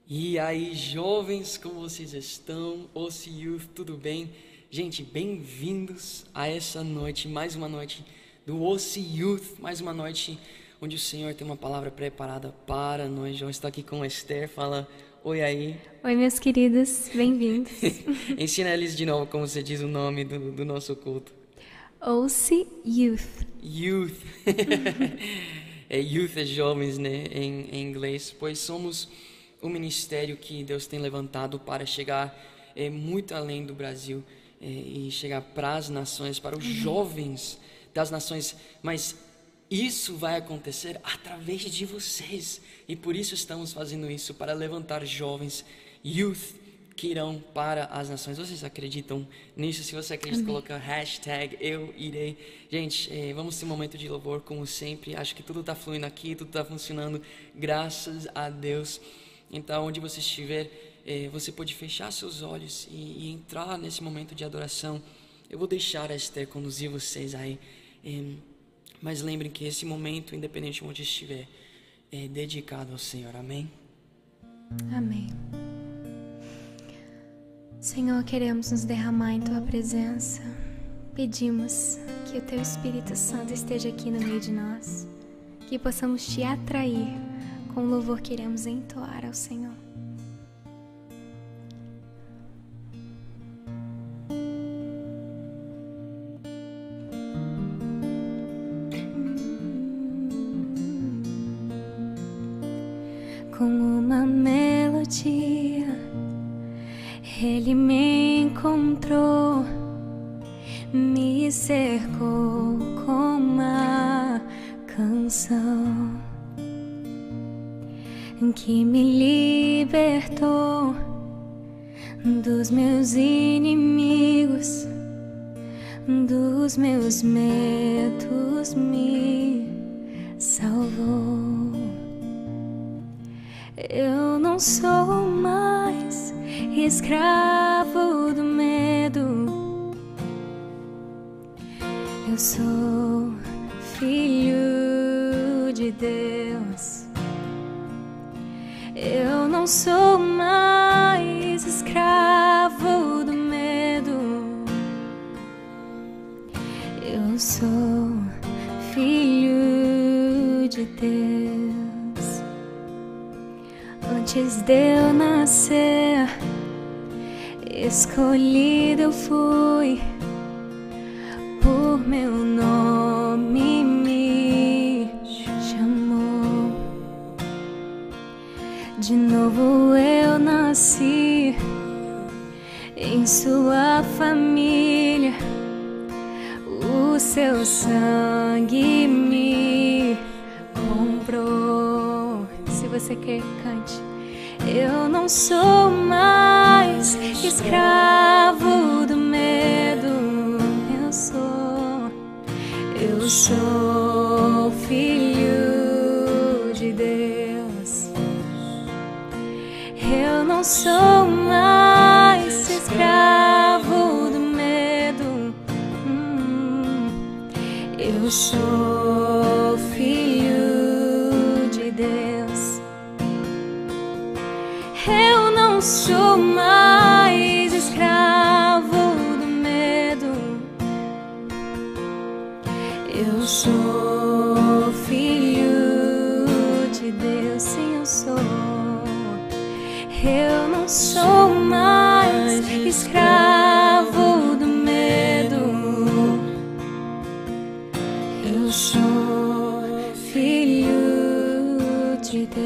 E aí, jovens, como vocês estão? OC Youth, tudo bem? Gente, bem-vindos a essa noite, mais uma noite do OC Youth, mais uma noite onde o Senhor tem uma palavra preparada para nós. João está aqui com a Esther, fala oi aí. Oi, meus queridos, bem-vindos. Ensina eles de novo como você diz o nome do nosso culto. OC Youth. Youth. Youth é jovens, né, em inglês, pois somos o ministério que Deus tem levantado para chegar muito além do Brasil e chegar para as nações, para os jovens das nações, mas isso vai acontecer através de vocês e por isso estamos fazendo isso, para levantar jovens, youth, que irão para as nações. Vocês acreditam nisso? Se você acredita, coloca hashtag eu irei. Gente, vamos ter um momento de louvor como sempre. Acho que tudo está fluindo aqui, tudo está funcionando, graças a Deus. Então, onde você estiver, você pode fechar seus olhos e entrar nesse momento de adoração. Eu vou deixar a Esther conduzir vocês aí, mas lembrem que esse momento, independente de onde estiver, é dedicado ao Senhor, amém? Amém. Senhor, queremos nos derramar em Tua presença. Pedimos que o Teu Espírito Santo esteja aqui no meio de nós, que possamos Te atrair com o louvor que iremos entoar ao Senhor. Com uma melodia, Ele me encontrou, me cercou com uma canção que me libertou dos meus inimigos, dos meus medos, me salvou. Eu não sou mais escravo do medo, eu sou filho de Deus. Eu não sou mais escravo do medo, eu sou filho de Deus. Antes de eu nascer, escolhido eu fui, por meu nome me chamou. De novo eu nasci em sua família, o seu sangue me comprou. Se você quer, cante. Eu não sou mais escravo do medo, eu sou filho de Deus. Eu não sou mais escravo do medo, eu sou filho de Deus. Eu não sou mais escravo do medo, eu sou filho de Deus. Sim, eu sou. Eu não sou mais escravo do medo, eu sou filho de Deus.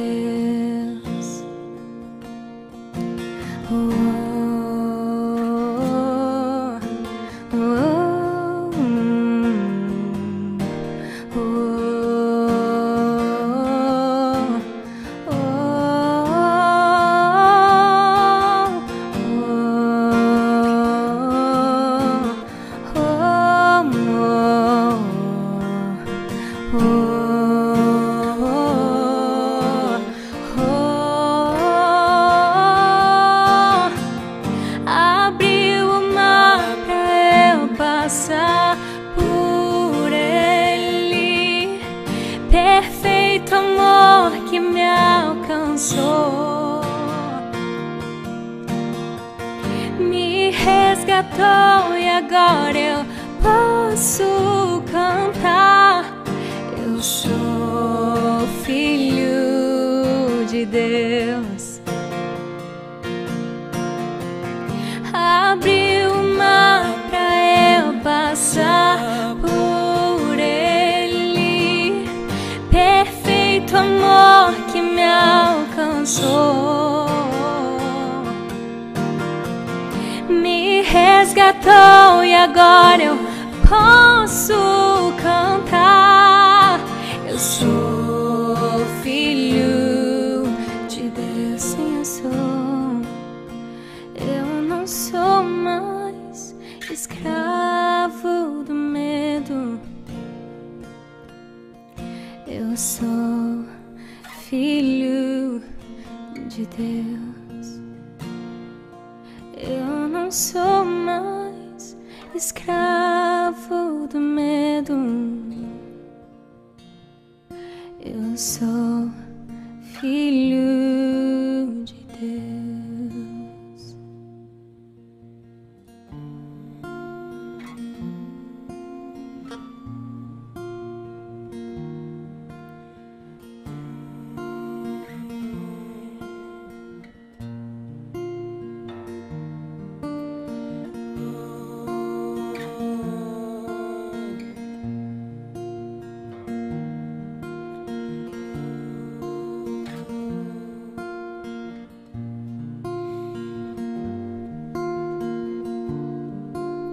resgatou e agora eu posso cantar. Eu sou filho de Deus. Abriu o mar pra eu passar por ele. Perfeito amor que me alcançou. Me resgatou e agora eu posso cantar. Eu sou filho de Deus, sim, eu sou. Eu não sou mais escravo do medo. Eu sou filho de Deus. Eu não sou mais escravo do medo. Eu sou filho de Deus.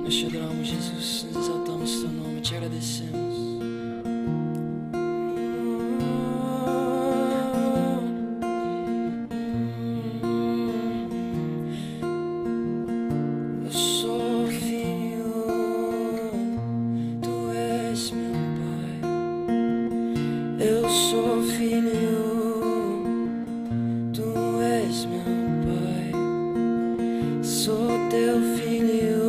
Nós te adoramos, Jesus, nós exaltamos teu nome, te agradecemos. Eu sou filho, tu és meu pai. Eu sou filho, tu és meu pai. Sou teu filho,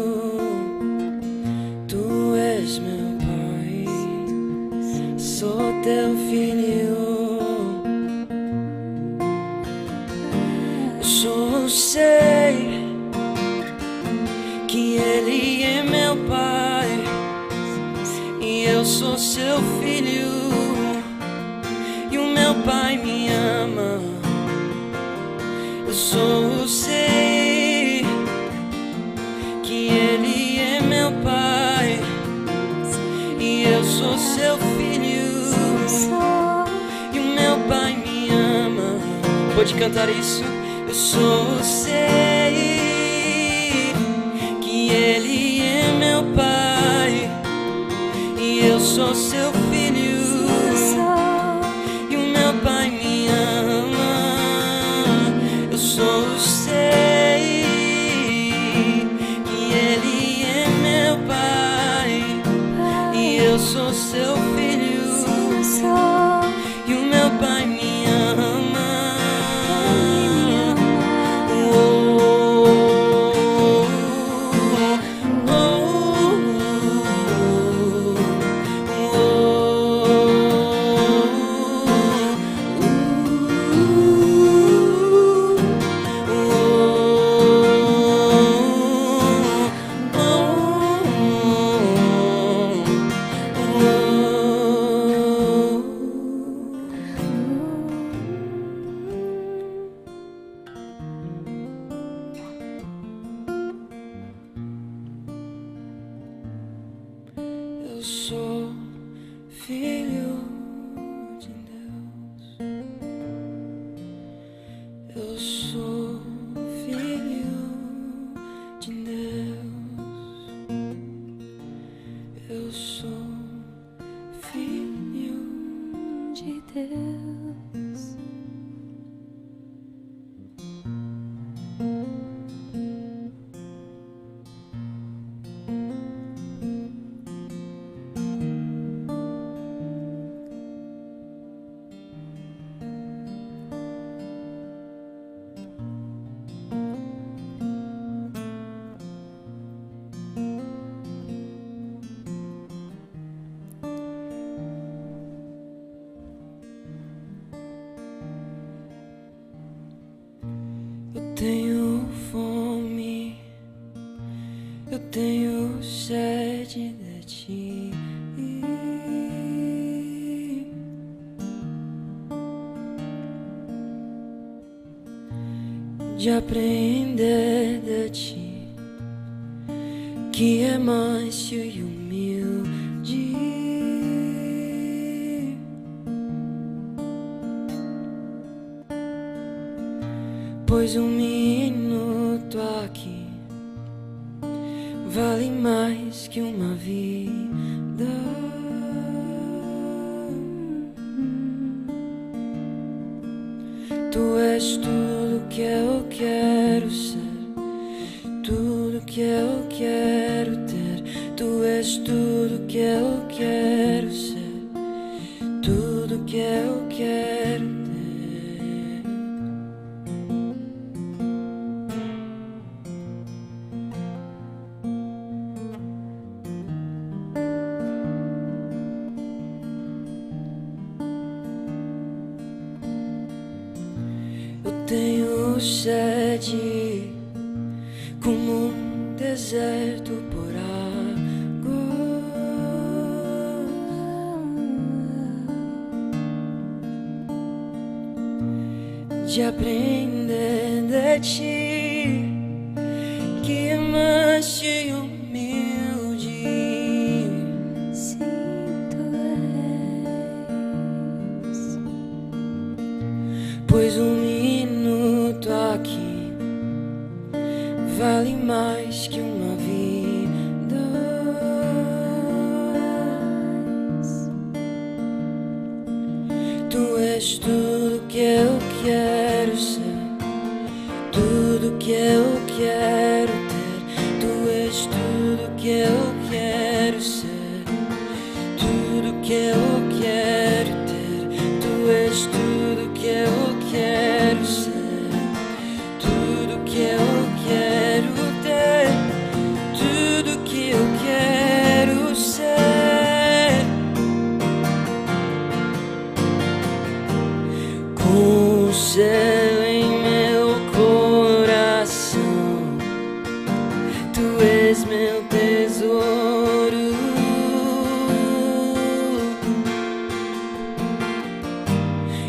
tu és meu pai. Sou teu filho. Eu só sei que ele é meu pai e eu sou seu filho, e o meu pai me ama. Eu só sei que ele é meu pai e eu sou seu filho, e o meu pai me ama. Pode cantar isso? Eu só sei que ele é meu pai e eu sou seu filho, e o meu pai me ama. Eu só sei que ele é meu pai e eu sou seu filho, e o meu pai me ama. Eu sou filho de Deus. Eu sou filho de Deus. Eu sou filho De Deus. tenho fome, eu tenho sede de ti, de aprender de ti, que é manso e humilde, pois um minuto aqui vale mais que uma vida. Tu és tudo que eu quero ser, tudo que eu quero ter. Tu és tudo que eu quero ser, tudo que eu quero ter. Tenho sede como um deserto por água, de aprender de ti, que é manso e humilde. Sim, tu és, pois minuto aqui vale mais que uma vida. Tu és tudo que eu quero ser, tudo que eu quero ter. Tu és tudo que eu quero ser, tudo que eu quero ter. Tu és tudo que eu quero ser, tudo que eu quero ter, tudo que eu quero ser. Com o céu em meu coração, tu és meu tesouro,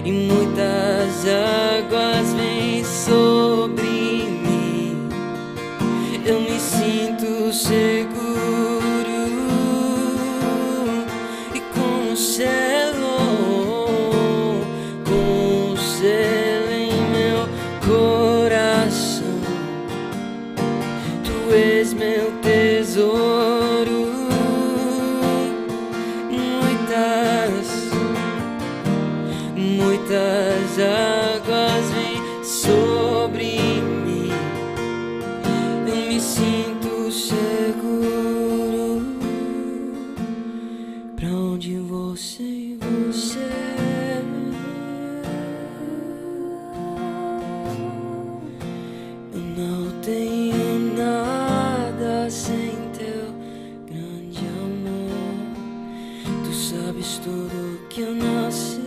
e muitas águas vêm sobre mim. Eu me sinto seguro, e com o céu em meu coração, tu és meu tesouro. Muitas águas vêm sobre mim. Eu me sinto seguro. Pra onde você e você? Eu não tenho nada sem teu grande amor. Tu sabes tudo que eu não sei.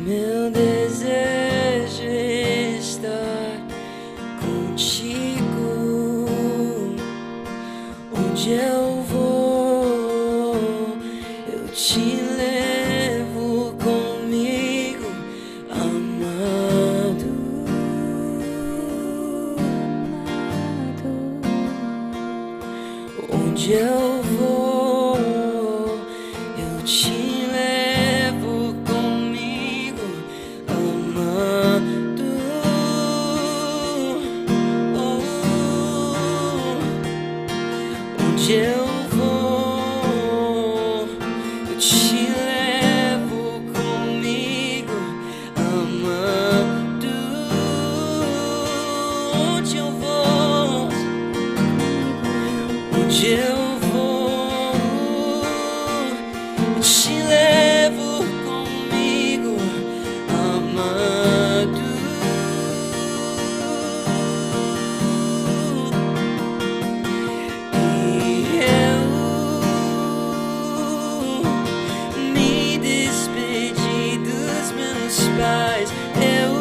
Meu desejo é estar contigo, onde eu vou, eu te levo comigo, amado. Onde eu vou, eu te levo comigo, amado. Onde eu vou, eu te levo comigo, amado. Onde eu vou, onde eu vou, eu te levo comigo, amado. E eu me despedi dos meus pais. Eu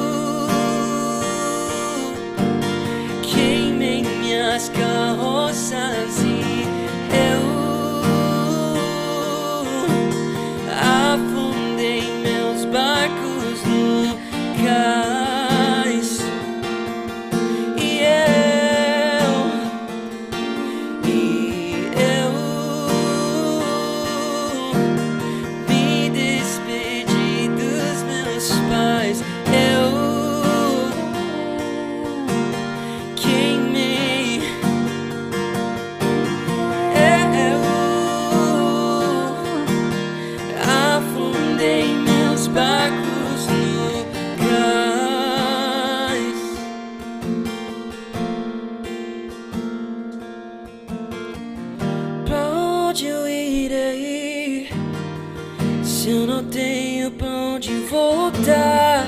Se eu não tenho pra onde voltar,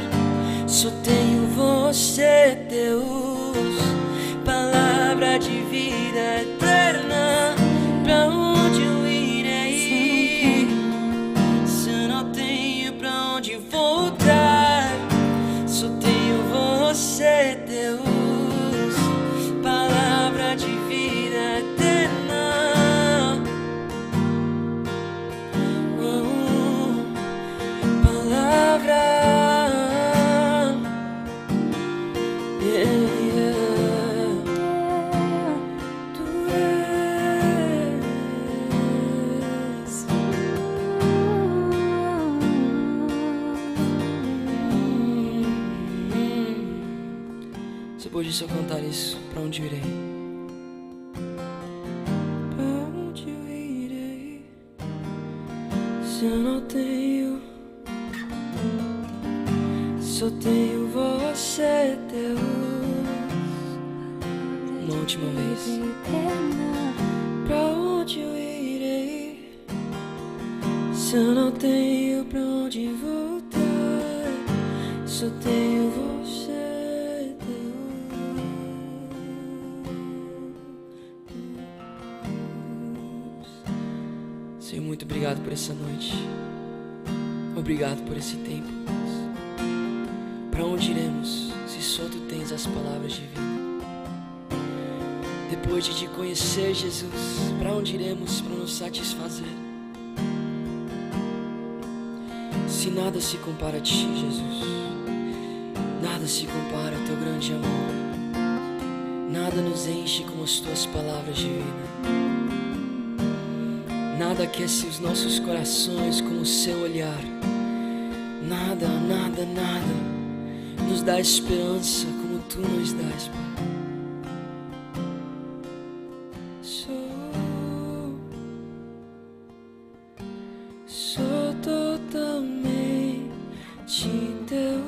só tenho você, Deus. Palavra de vida eterna, pra onde eu irei? Se eu não tenho pra onde voltar, só tenho você, Deus. Palavra de vida eterna. Você pode só cantar isso. Pra onde eu irei? Pra onde eu irei? Se eu não tenho, só tenho você, Deus. Uma última vez. Pra onde eu irei? Se eu não tenho pra onde voltar, só tenho você, Deus. Senhor, muito obrigado por essa noite. Obrigado por esse tempo. Para onde iremos se só tu tens as palavras de vida? Depois de te conhecer, Jesus, para onde iremos para nos satisfazer? Se nada se compara a ti, Jesus, nada se compara ao teu grande amor, nada nos enche como as tuas palavras de vida, nada aquece os nossos corações como o seu olhar, nada, nada, nada nos dá esperança como tu nos dás, Pai. Sou totalmente teu.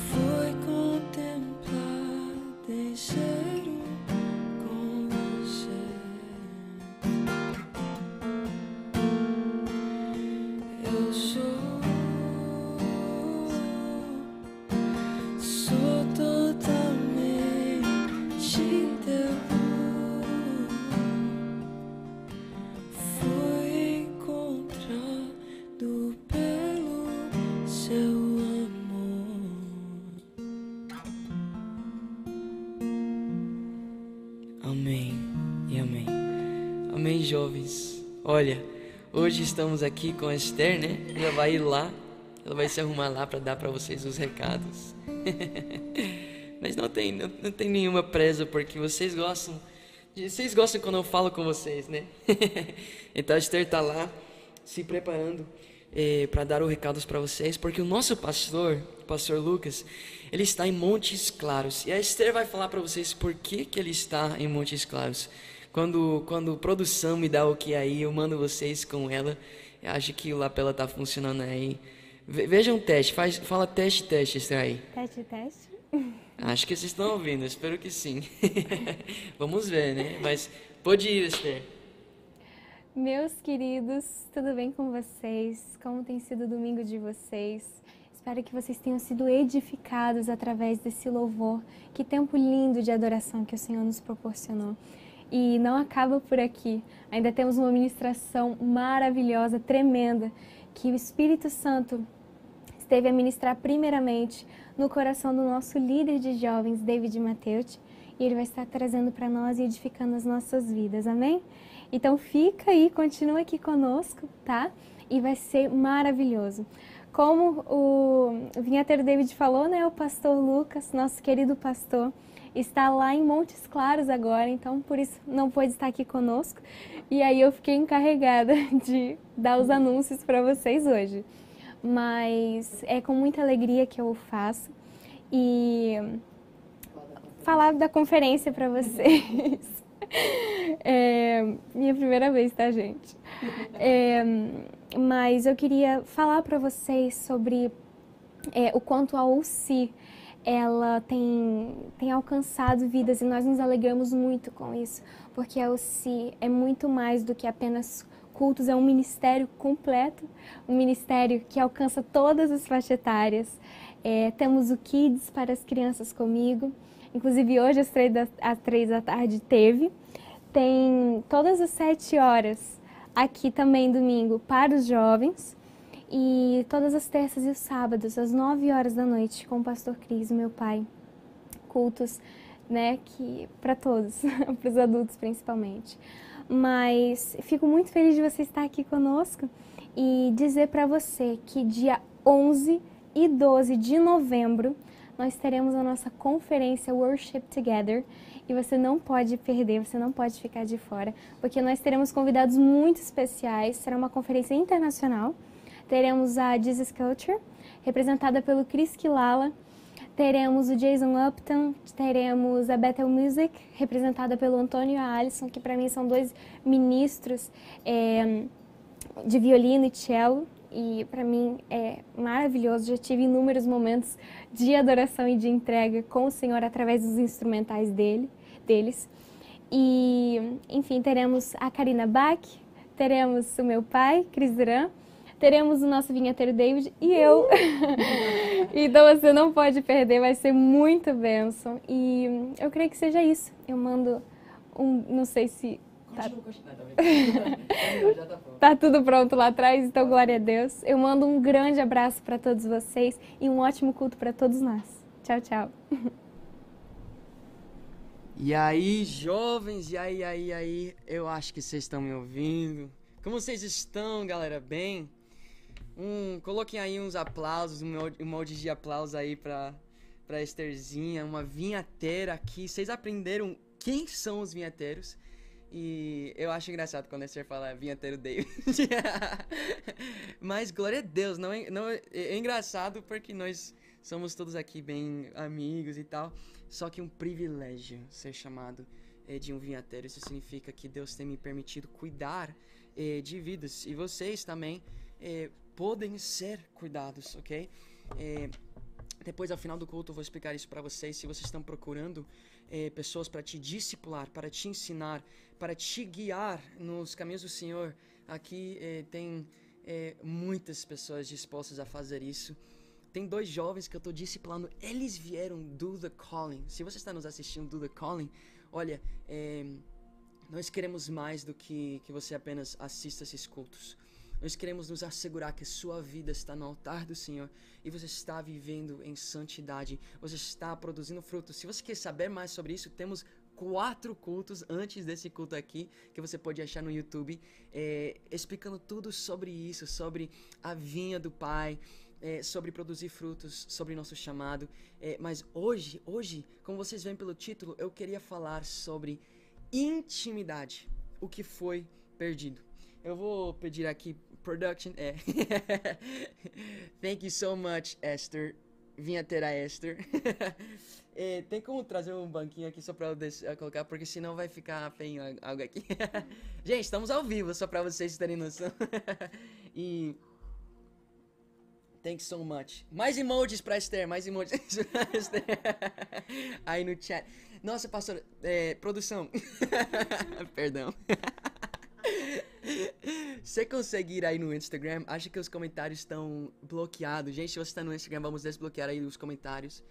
Fui contemplado em ser com você. Eu sou totalmente teu. Fui encontrado pelo seu amor. Amém e amém. Amém, jovens. Olha, hoje estamos aqui com a Esther, né? Ela vai ir lá, ela vai se arrumar lá para dar para vocês os recados. Mas não tem nenhuma presa, porque vocês gostam quando eu falo com vocês, né? Então a Esther tá lá se preparando para dar os recados para vocês, porque o nosso pastor, o pastor Lucas, ele está em Montes Claros. E a Esther vai falar para vocês por que ele está em Montes Claros. Quando produção me dá o que aí, eu mando vocês com ela. Eu acho que o lapela tá funcionando aí. Veja um teste, fala teste, Esther aí. Teste. Acho que vocês estão ouvindo, espero que sim. Vamos ver, né? Mas pode ir, Esther. Meus queridos, tudo bem com vocês? Como tem sido o domingo de vocês? Espero que vocês tenham sido edificados através desse louvor. Que tempo lindo de adoração que o Senhor nos proporcionou. E não acaba por aqui. Ainda temos uma ministração maravilhosa, tremenda, que o Espírito Santo esteve a ministrar primeiramente no coração do nosso líder de jovens, David Mateus, e ele vai estar trazendo para nós e edificando as nossas vidas, amém? Então fica aí, continua aqui conosco, tá? E vai ser maravilhoso. Como o vinheteiro David falou, né? O pastor Lucas, nosso querido pastor, está lá em Montes Claros agora, então por isso não pôde estar aqui conosco. E aí eu fiquei encarregada de dar os anúncios para vocês hoje. Mas é com muita alegria que eu o faço e falar da conferência para vocês. Minha primeira vez, tá, gente? Mas eu queria falar para vocês sobre o quanto a UC ela tem alcançado vidas e nós nos alegramos muito com isso, porque a OC é muito mais do que apenas cultos, é um ministério completo, um ministério que alcança todas as faixas etárias. Temos o Kids para as crianças comigo, inclusive hoje às 3 da tarde teve. Tem todas as 7 horas aqui também domingo para os jovens e todas as terças e os sábados às 9 horas da noite com o pastor Cris, meu pai. Cultos, né, que para todos, para os adultos principalmente. Mas fico muito feliz de você estar aqui conosco e dizer para você que dia 11 e 12 de novembro nós teremos a nossa conferência Worship Together e você não pode perder, você não pode ficar de fora, porque nós teremos convidados muito especiais, será uma conferência internacional. Teremos a Jesus Culture, representada pelo Chris Quilala, teremos o Jason Upton, teremos a Bethel Music, representada pelo Antônio e a Alisson, que para mim são 2 ministros de violino e cello, e para mim é maravilhoso. Já tive inúmeros momentos de adoração e de entrega com o Senhor através dos instrumentais deles. E, enfim, teremos a Karina Bach, teremos o meu pai, Cris Duran, teremos o nosso vinheteiro David e eu. Então você não pode perder, vai ser muito bênção. E eu creio que seja isso. Eu mando não sei se... Tá tudo pronto lá atrás, então glória a Deus. Eu mando um grande abraço para todos vocês e um ótimo culto para todos nós. Tchau, tchau. E aí, jovens, e aí, eu acho que vocês estão me ouvindo. Como vocês estão, galera? Bem? Coloquem aí uns aplausos, um emoji de aplausos aí pra Estherzinha, uma vinheteira aqui. Vocês aprenderam quem são os vinheteiros? E eu acho engraçado quando a Esther fala vinheteiro David. Mas glória a Deus, é engraçado porque nós somos todos aqui bem amigos e tal. Só que um privilégio ser chamado de um vinheteiro. Isso significa que Deus tem me permitido cuidar de vidas. E vocês também podem ser cuidados, ok? Depois, ao final do culto, eu vou explicar isso para vocês. Se vocês estão procurando pessoas para te discipular, para te ensinar, para te guiar nos caminhos do Senhor, aqui tem muitas pessoas dispostas a fazer isso. Tem 2 jovens que eu estou discipulando, eles vieram do The Calling. Se você está nos assistindo do The Calling, olha, nós queremos mais do que você apenas assista esses cultos. Nós queremos nos assegurar que sua vida está no altar do Senhor e você está vivendo em santidade, você está produzindo frutos. Se você quer saber mais sobre isso, temos 4 cultos antes desse culto aqui, que você pode achar no YouTube, explicando tudo sobre isso, sobre a vinha do Pai, sobre produzir frutos, sobre nosso chamado. Mas hoje, como vocês veem pelo título, eu queria falar sobre intimidade, o que foi perdido. Eu vou pedir aqui, production, Thank you so much, Esther, vinheteira Esther. Tem como trazer um banquinho aqui só pra eu colocar, porque senão vai ficar feio algo aqui. Gente, estamos ao vivo, só pra vocês terem noção. E... Thank you so much. Mais emojis pra Esther, mais emojis pra Esther. Aí no chat. Nossa, pastor, produção. Perdão. Você consegue ir aí no Instagram? Acha que os comentários estão bloqueados? Gente, se você está no Instagram, vamos desbloquear aí os comentários.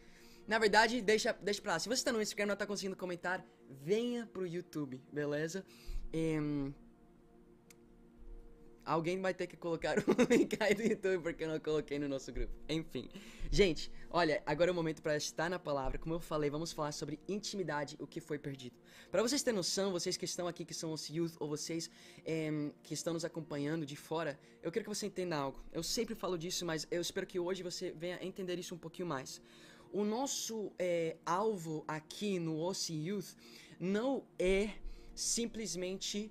Na verdade, deixa pra lá. Se você está no Instagram e não está conseguindo comentar, venha pro YouTube, beleza? Alguém vai ter que colocar o link aí do YouTube, porque eu não coloquei no nosso grupo. Enfim. Gente, olha, agora é o momento para estar na palavra. Como eu falei, vamos falar sobre intimidade, o que foi perdido. Para vocês terem noção, vocês que estão aqui, que são os youth, ou vocês que estão nos acompanhando de fora, eu quero que você entenda algo. Eu sempre falo disso, mas eu espero que hoje você venha entender isso um pouquinho mais. O nosso alvo aqui no OC Youth não é simplesmente...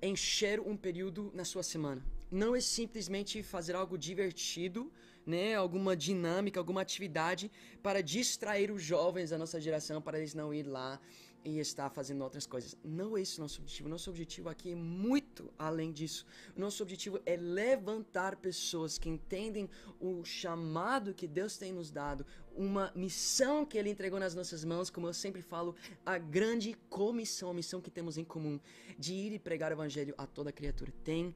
encher um período na sua semana. Não é simplesmente fazer algo divertido, né? Alguma dinâmica, alguma atividade para distrair os jovens da nossa geração, para eles não ir lá e está fazendo outras coisas. Não é esse o nosso objetivo. Nosso objetivo aqui é muito além disso. Nosso objetivo é levantar pessoas que entendem o chamado que Deus tem nos dado, uma missão que Ele entregou nas nossas mãos, como eu sempre falo, a grande comissão, a missão que temos em comum, de ir e pregar o evangelho a toda criatura. Tem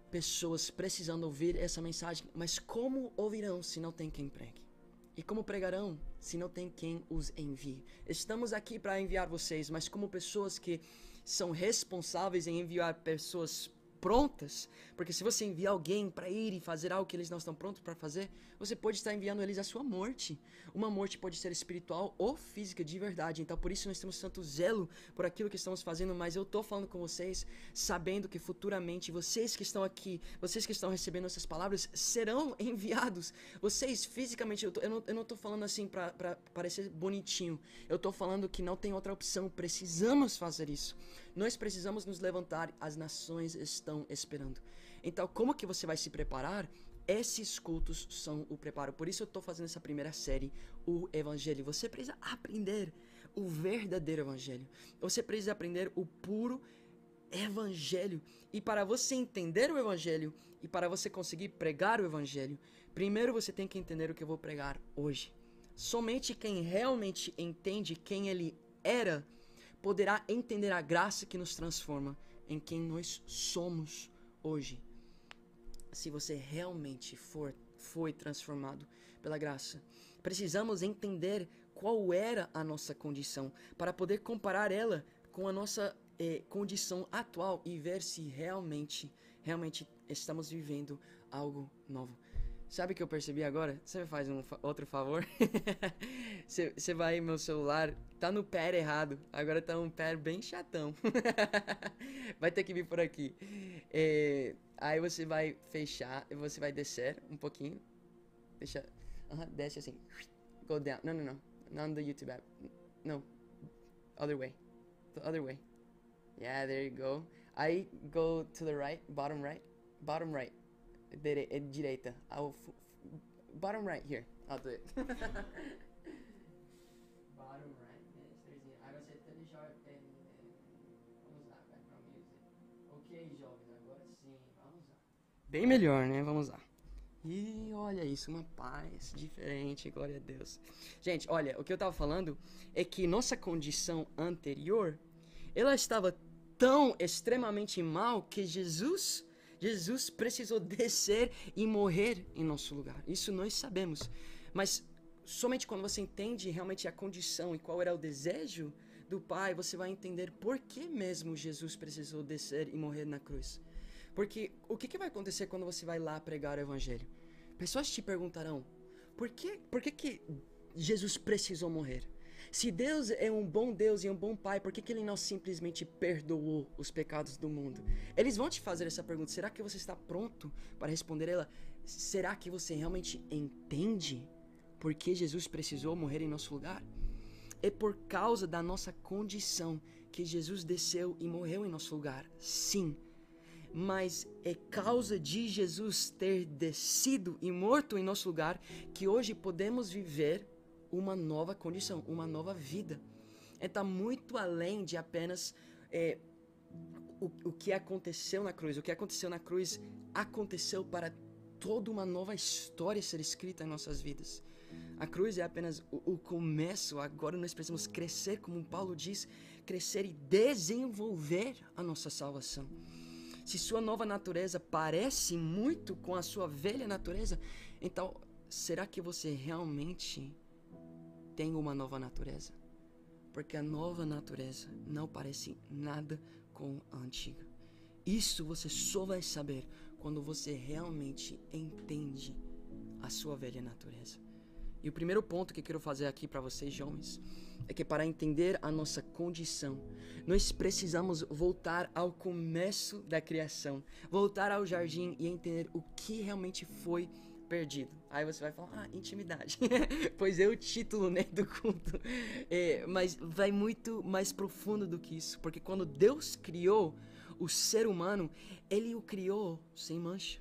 pessoas precisando ouvir essa mensagem, mas como ouvirão se não tem quem pregue? E como pregarão se não tem quem os envie? Estamos aqui para enviar vocês, mas como pessoas que são responsáveis em enviar pessoas prontas, porque se você enviar alguém para ir e fazer algo que eles não estão prontos para fazer, você pode estar enviando eles à sua morte. Uma morte pode ser espiritual ou física de verdade. Então por isso nós temos tanto zelo por aquilo que estamos fazendo, mas eu tô falando com vocês sabendo que futuramente vocês que estão aqui, vocês que estão recebendo essas palavras serão enviados. Vocês fisicamente, eu não tô falando assim para parecer bonitinho. Eu tô falando que não tem outra opção, precisamos fazer isso. Nós precisamos nos levantar, as nações estão esperando. Então, como que você vai se preparar? Esses cultos são o preparo. Por isso eu estou fazendo essa primeira série, o Evangelho. Você precisa aprender o verdadeiro Evangelho. Você precisa aprender o puro Evangelho. E para você entender o Evangelho e para você conseguir pregar o Evangelho, primeiro você tem que entender o que eu vou pregar hoje. Somente quem realmente entende quem ele era poderá entender a graça que nos transforma em quem nós somos hoje. Se você realmente foi transformado pela graça, precisamos entender qual era a nossa condição para poder comparar ela com a nossa condição atual e ver se realmente estamos vivendo algo novo. Sabe o que eu percebi agora? Você me faz outro favor? Você vai, meu celular tá no pé errado. Agora tá um pé bem chatão. Vai ter que vir por aqui. Aí você vai fechar, você vai descer um pouquinho. Desce assim. Go down. No. Not on the YouTube app. No. Other way. The other way. Yeah, there you go. Aí go to the right. Bottom right. Bottom right. Direita. Bottom right here. I'll do it. Bottom right. Aí você deixar. Vamos lá, background music. Ok, jovens, agora sim, vamos lá. Bem melhor, né? Vamos lá. E olha isso, uma paz diferente, glória a Deus. Gente, olha, o que eu tava falando é que nossa condição anterior, ela estava tão extremamente mal que Jesus precisou descer e morrer em nosso lugar. Isso nós sabemos. Mas somente quando você entende realmente a condição e qual era o desejo do Pai, você vai entender por que mesmo Jesus precisou descer e morrer na cruz. Porque o que vai acontecer quando você vai lá pregar o Evangelho? Pessoas te perguntarão, por que Jesus precisou morrer? Se Deus é um bom Deus e um bom Pai, por que Ele não simplesmente perdoou os pecados do mundo? Eles vão te fazer essa pergunta. Será que você está pronto para responder ela? Será que você realmente entende por que Jesus precisou morrer em nosso lugar? É por causa da nossa condição que Jesus desceu e morreu em nosso lugar. Sim. Mas é causa de Jesus ter descido e morto em nosso lugar que hoje podemos viver uma nova condição, uma nova vida. Está muito além de apenas o que aconteceu na cruz. O que aconteceu na cruz aconteceu para toda uma nova história ser escrita em nossas vidas. A cruz é apenas o começo. Agora nós precisamos crescer, como Paulo diz, crescer e desenvolver a nossa salvação. Se sua nova natureza parece muito com a sua velha natureza, então será que você realmente tem uma nova natureza? Porque a nova natureza não parece nada com a antiga. Isso você só vai saber quando você realmente entende a sua velha natureza. E o primeiro ponto que eu quero fazer aqui para vocês, jovens, é que para entender a nossa condição, nós precisamos voltar ao começo da criação, voltar ao jardim e entender o que realmente foi perdido. Aí você vai falar, intimidade. Pois é o título, né, do culto. Mas vai muito mais profundo do que isso, porque quando Deus criou o ser humano, Ele o criou sem mancha.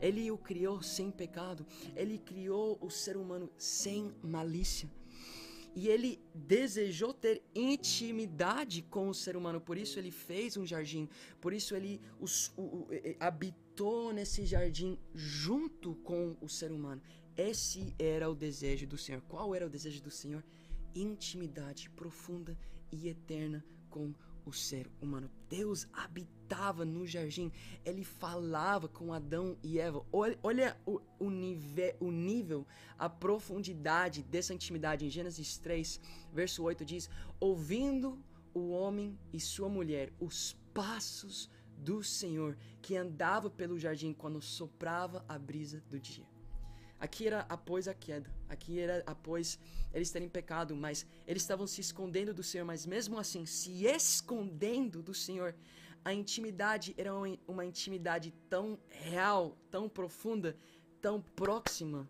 Ele o criou sem pecado. Ele criou o ser humano sem malícia. E ele desejou ter intimidade com o ser humano. Por isso ele fez um jardim. Por isso ele habitou nesse jardim junto com o ser humano. Esse era o desejo do Senhor. Qual era o desejo do Senhor? Intimidade profunda e eterna com o ser humano. Deus habitava no jardim. Ele falava com Adão e Eva. Olha o nível, a profundidade dessa intimidade. Em Gênesis 3, verso 8 diz: ouvindo o homem e sua mulher os passos do Senhor, que andava pelo jardim quando soprava a brisa do dia. Aqui era após a queda, aqui era após eles terem pecado, mas eles estavam se escondendo do Senhor, mas mesmo assim, se escondendo do Senhor, a intimidade era uma intimidade tão real, tão profunda, tão próxima,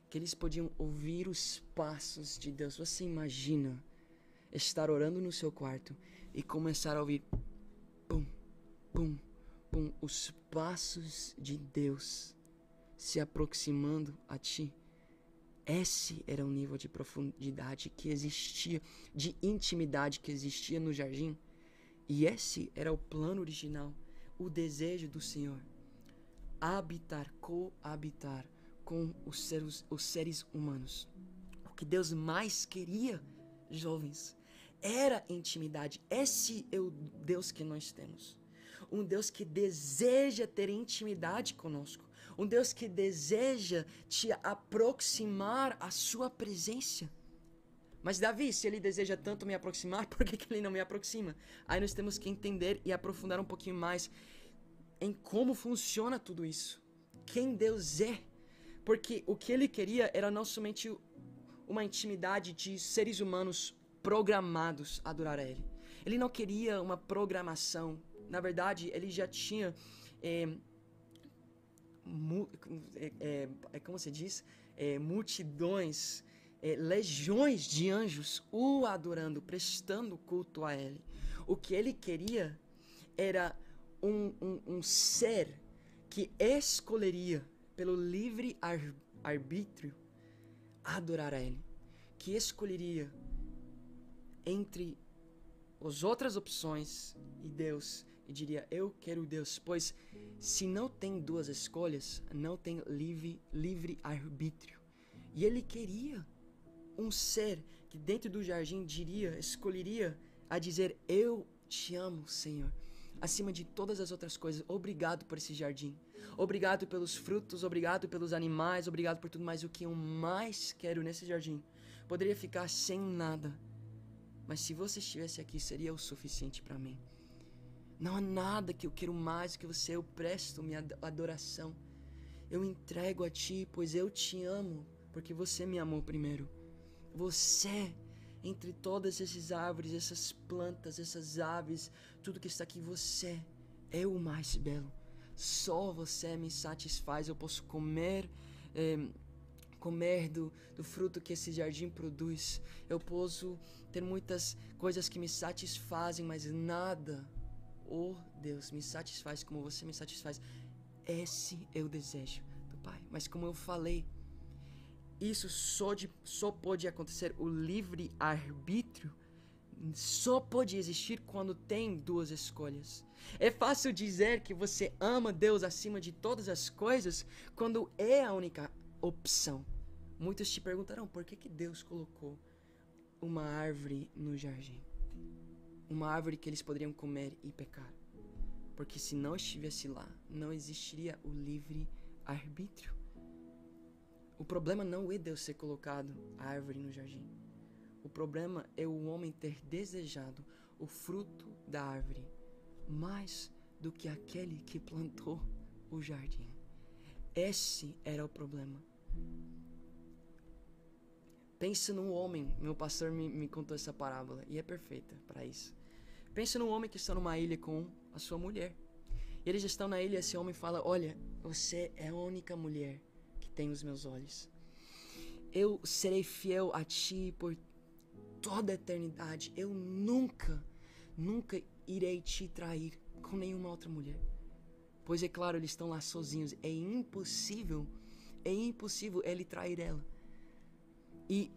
que eles podiam ouvir os passos de Deus. Você imagina estar orando no seu quarto e começar a ouvir pum, pum, pum, os passos de Deus se aproximando a ti? Esse era o nível de profundidade que existia, de intimidade que existia no jardim. E esse era o plano original, o desejo do Senhor. Habitar, coabitar com os seres humanos. O que Deus mais queria, jovens, era intimidade. Esse é o Deus que nós temos. Um Deus que deseja ter intimidade conosco. Um Deus que deseja te aproximar à sua presença. Mas Davi, se ele deseja tanto me aproximar, por que ele não me aproxima? Aí nós temos que entender e aprofundar um pouquinho mais em como funciona tudo isso. Quem Deus é. Porque o que ele queria era não somente uma intimidade de seres humanos programados a adorar a ele. Ele não queria uma programação. Na verdade, ele já tinha, como se diz? Multidões, legiões de anjos o adorando, prestando culto a ele. O que ele queria era um ser que escolheria pelo livre arbítrio adorar a ele. Que escolheria entre as outras opções e Deus, e diria: eu quero Deus. Pois se não tem duas escolhas, não tem livre arbítrio. E ele queria um ser que dentro do jardim escolheria a dizer: eu te amo, Senhor, acima de todas as outras coisas. Obrigado por esse jardim, obrigado pelos frutos, obrigado pelos animais, obrigado por tudo. Mas o que eu mais quero nesse jardim, poderia ficar sem nada, mas se você estivesse aqui, seria o suficiente para mim. Não há nada que eu quero mais que você. Eu presto minha adoração. Eu entrego a ti, pois eu te amo, porque você me amou primeiro. Você, entre todas essas árvores, essas plantas, essas aves, tudo que está aqui, você é o mais belo. Só você me satisfaz. Eu posso comer do fruto que esse jardim produz. Eu posso ter muitas coisas que me satisfazem, mas nada, oh Deus, me satisfaz como você me satisfaz. Esse é o desejo do Pai. Mas como eu falei, isso só pode acontecer, o livre arbítrio só pode existir quando tem duas escolhas. É fácil dizer que você ama Deus acima de todas as coisas quando é a única opção. Muitos te perguntarão por que Deus colocou uma árvore no jardim. Uma árvore que eles poderiam comer e pecar. Porque se não estivesse lá, não existiria o livre arbítrio. O problema não é Deus ter colocado a árvore no jardim. O problema é o homem ter desejado o fruto da árvore mais do que aquele que plantou o jardim. Esse era o problema. Pensa num homem, meu pastor me contou essa parábola e é perfeita para isso. Pensa num homem que está numa ilha com a sua mulher. E eles estão na ilha e esse homem fala: olha, você é a única mulher que tem os meus olhos. Eu serei fiel a ti por toda a eternidade. Eu nunca irei te trair com nenhuma outra mulher. Pois é claro, eles estão lá sozinhos. É impossível ele trair ela. E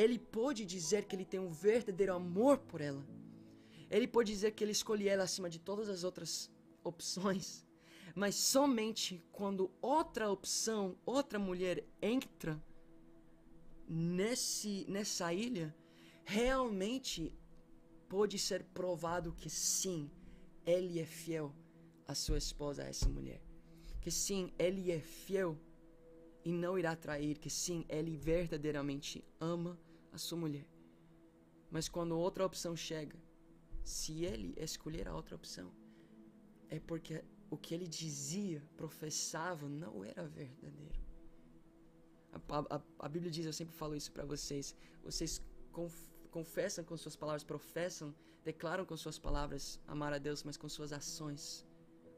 ele pode dizer que ele tem um verdadeiro amor por ela. Ele pode dizer que ele escolhe ela acima de todas as outras opções. Mas somente quando outra opção, outra mulher entra nessa ilha, realmente pode ser provado que sim, ele é fiel à sua esposa, a essa mulher. Que sim, ele é fiel e não irá trair. Que sim, ele verdadeiramente ama a sua mulher. Mas quando outra opção chega, se ele escolher a outra opção, é porque o que ele dizia, professava, não era verdadeiro. A Bíblia diz, eu sempre falo isso para vocês, vocês confessam com suas palavras, professam, declaram com suas palavras amar a Deus, mas com suas ações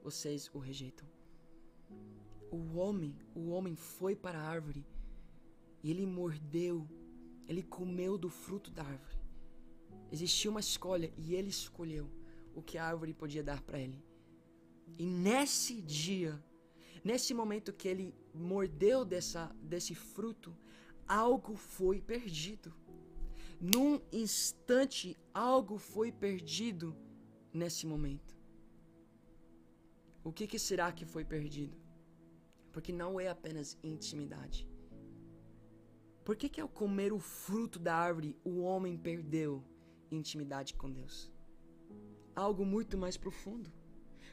vocês o rejeitam. O homem foi para a árvore e ele mordeu, ele comeu do fruto da árvore. Existia uma escolha e ele escolheu o que a árvore podia dar para ele. E nesse dia, nesse momento que ele mordeu desse fruto, algo foi perdido. Num instante, algo foi perdido nesse momento. O que será que foi perdido? Porque não é apenas intimidade. Por que ao comer o fruto da árvore, o homem perdeu intimidade com Deus? Algo muito mais profundo.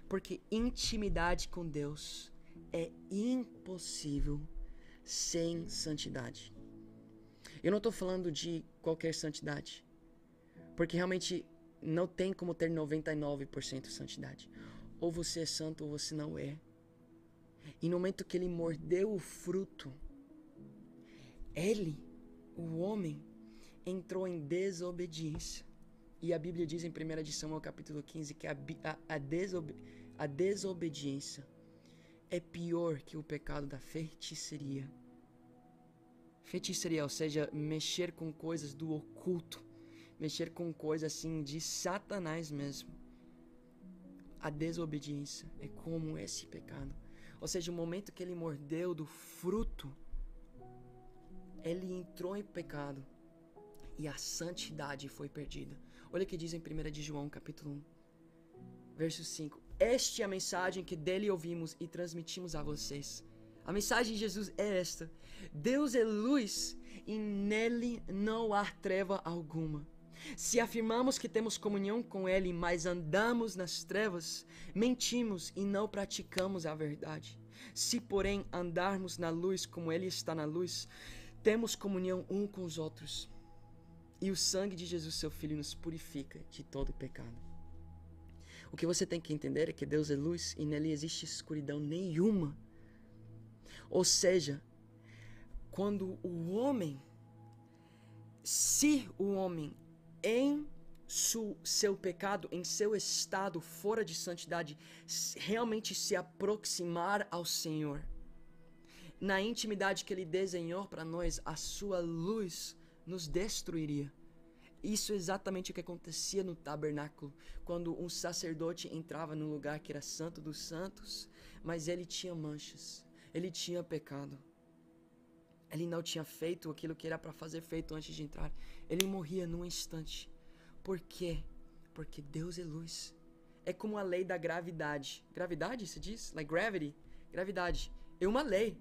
Porque intimidade com Deus é impossível sem santidade. Eu não estou falando de qualquer santidade, porque realmente não tem como ter 99% santidade. Ou você é santo ou você não é. E no momento que ele mordeu o fruto, o homem, entrou em desobediência. E a Bíblia diz em 1 de Samuel capítulo 15 que a desobediência é pior que o pecado da feitiçaria. Feitiçaria, ou seja, mexer com coisas do oculto, mexer com coisas assim de Satanás mesmo. A desobediência é como esse pecado. Ou seja, o momento que ele mordeu do fruto, ele entrou em pecado. E a santidade foi perdida. Olha o que diz em 1 de João, capítulo 1, verso 5. Esta é a mensagem que dele ouvimos e transmitimos a vocês. A mensagem de Jesus é esta: Deus é luz e nele não há treva alguma. Se afirmamos que temos comunhão com ele, mas andamos nas trevas, mentimos e não praticamos a verdade. Se, porém, andarmos na luz como ele está na luz, temos comunhão um com os outros. E o sangue de Jesus, seu Filho, nos purifica de todo pecado. O que você tem que entender é que Deus é luz e nele existe escuridão nenhuma. Ou seja, quando se o homem em seu pecado, em seu estado fora de santidade, realmente se aproximar ao Senhor, na intimidade que ele desenhou para nós, a sua luz nos destruiria. Isso é exatamente o que acontecia no tabernáculo, quando um sacerdote entrava no lugar que era santo dos santos, mas ele tinha manchas, ele tinha pecado. Ele não tinha feito aquilo que era para fazer feito antes de entrar. Ele morria num instante. Por quê? Porque Deus é luz. É como a lei da gravidade. Gravidade, se diz? Like gravity? Gravidade. É uma lei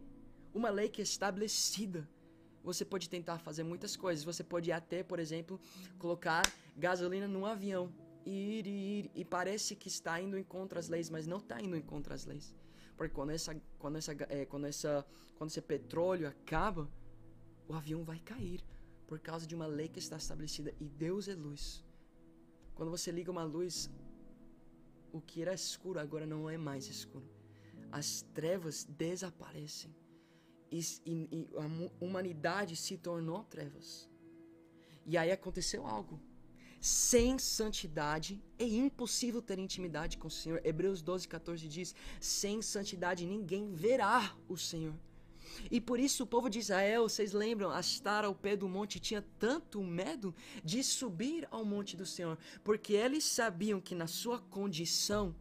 que é estabelecida. Você pode tentar fazer muitas coisas. Você pode até, por exemplo, colocar gasolina num avião e ir. E parece que está indo em contra as leis, mas não está indo em contra as leis. Porque quando esse petróleo acaba, o avião vai cair por causa de uma lei que está estabelecida. E Deus é luz. Quando você liga uma luz, o que era escuro agora não é mais escuro. As trevas desaparecem. E a humanidade se tornou trevas. E aí aconteceu algo. Sem santidade é impossível ter intimidade com o Senhor. Hebreus 12:14 diz: sem santidade ninguém verá o Senhor. E por isso o povo de Israel, vocês lembram, a estar ao pé do monte, tinha tanto medo de subir ao monte do Senhor, porque eles sabiam que na sua condição,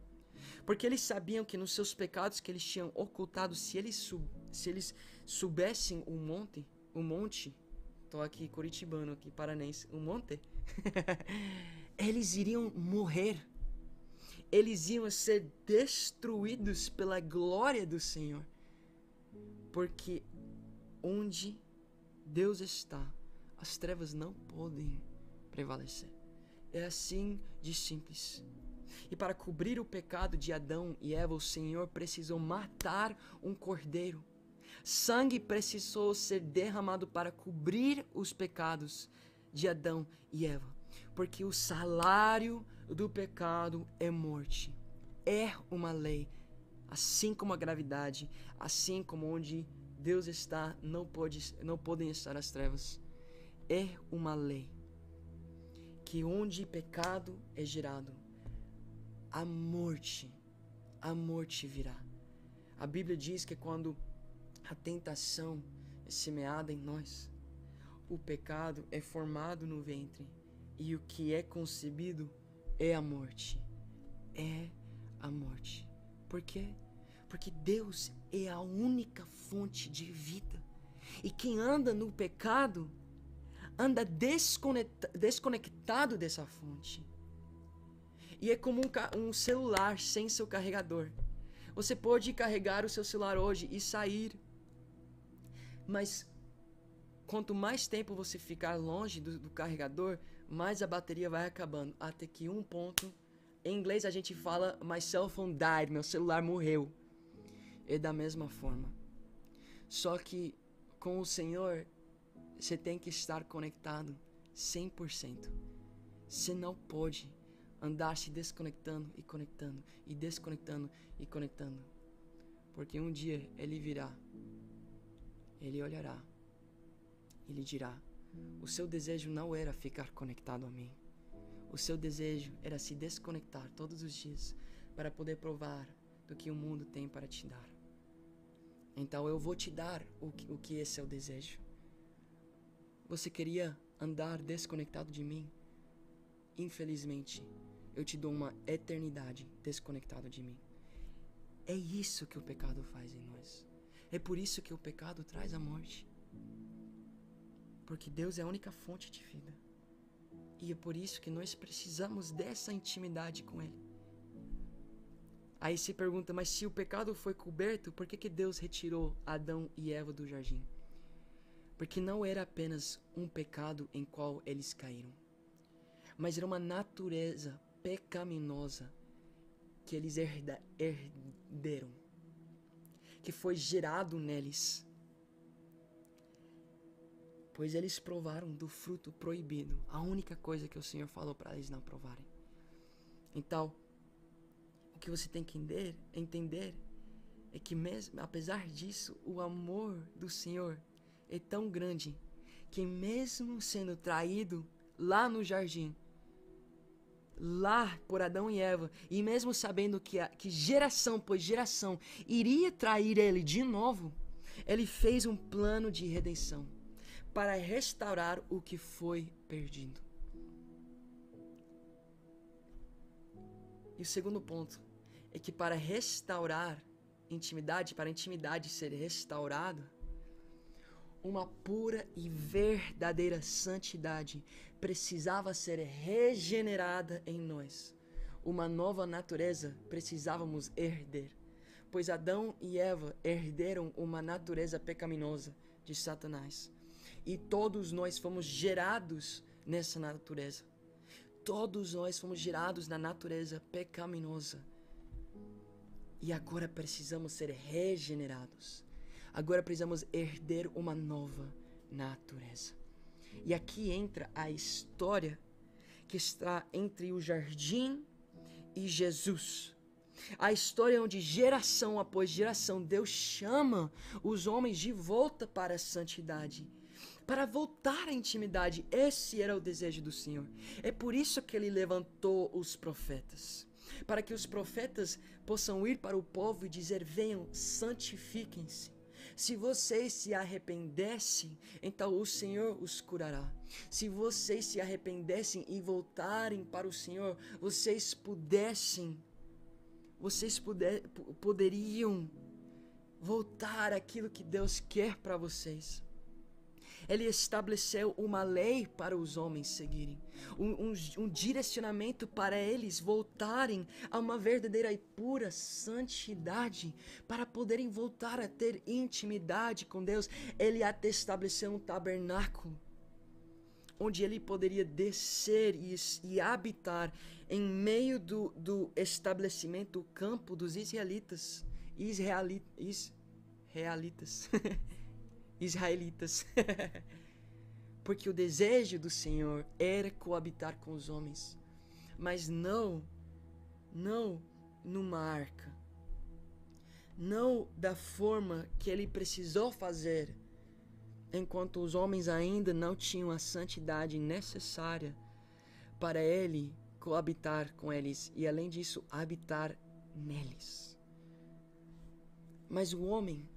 porque eles sabiam que nos seus pecados que eles tinham ocultado, se eles subessem o monte, tô aqui curitibano, aqui paranense, um monte. Eles iriam morrer. Eles iam ser destruídos pela glória do Senhor. Porque onde Deus está, as trevas não podem prevalecer. É assim de simples. E para cobrir o pecado de Adão e Eva, o Senhor precisou matar um cordeiro. Sangue precisou ser derramado para cobrir os pecados de Adão e Eva. Porque o salário do pecado é morte. É uma lei. Assim como a gravidade, assim como onde Deus está, não podem estar as trevas. É uma lei. Que onde pecado é gerado, a morte virá. A Bíblia diz que quando a tentação é semeada em nós, o pecado é formado no ventre, e o que é concebido é a morte. É a morte. Por quê? Porque Deus é a única fonte de vida. E quem anda no pecado anda desconectado dessa fonte. E é como um celular sem seu carregador. Você pode carregar o seu celular hoje e sair, mas quanto mais tempo você ficar longe do carregador, mais a bateria vai acabando. Até que um ponto, em inglês a gente fala my cell phone died, meu celular morreu. É da mesma forma. Só que com o Senhor, você tem que estar conectado 100%. Você não pode andar se desconectando e conectando, e desconectando e conectando. Porque um dia Ele virá, Ele olhará, Ele dirá: o seu desejo não era ficar conectado a mim. O seu desejo era se desconectar todos os dias para poder provar do que o mundo tem para te dar. Então eu vou te dar o que é seu desejo. Você queria andar desconectado de mim? Infelizmente, eu te dou uma eternidade desconectado de mim. É isso que o pecado faz em nós. É por isso que o pecado traz a morte. Porque Deus é a única fonte de vida. E é por isso que nós precisamos dessa intimidade com Ele. Aí se pergunta, mas se o pecado foi coberto, por que Deus retirou Adão e Eva do jardim? Porque não era apenas um pecado em qual eles caíram, mas era uma natureza pecaminosa que eles herderam, que foi gerado neles. Pois eles provaram do fruto proibido, a única coisa que o Senhor falou para eles não provarem. Então, o que você tem que entender é que mesmo, apesar disso, o amor do Senhor é tão grande que mesmo sendo traído lá no jardim, lá por Adão e Eva, e mesmo sabendo que geração por geração iria trair ele de novo, ele fez um plano de redenção para restaurar o que foi perdido. E o segundo ponto é que para restaurar intimidade, para a intimidade ser restaurada, uma pura e verdadeira santidade precisava ser regenerada em nós. Uma nova natureza precisávamos herder, pois Adão e Eva herderam uma natureza pecaminosa de Satanás. E todos nós fomos gerados nessa natureza. Todos nós fomos gerados na natureza pecaminosa. E agora precisamos ser regenerados. Agora precisamos herder uma nova natureza. E aqui entra a história que está entre o jardim e Jesus. A história onde geração após geração Deus chama os homens de volta para a santidade, para voltar à intimidade. Esse era o desejo do Senhor. É por isso que Ele levantou os profetas, para que os profetas possam ir para o povo e dizer: venham, santifiquem-se. Se vocês se arrependessem, então o Senhor os curará. Se vocês se arrependessem e voltarem para o Senhor, vocês poderiam voltar àquilo que Deus quer para vocês. Ele estabeleceu uma lei para os homens seguirem, um direcionamento para eles voltarem a uma verdadeira e pura santidade, para poderem voltar a ter intimidade com Deus. Ele até estabeleceu um tabernáculo, onde ele poderia descer e habitar em meio do estabelecimento, o campo dos israelitas. Porque o desejo do Senhor era coabitar com os homens, mas não numa arca, não da forma que ele precisou fazer, enquanto os homens ainda não tinham a santidade necessária para ele coabitar com eles e, além disso, habitar neles. Mas o homem,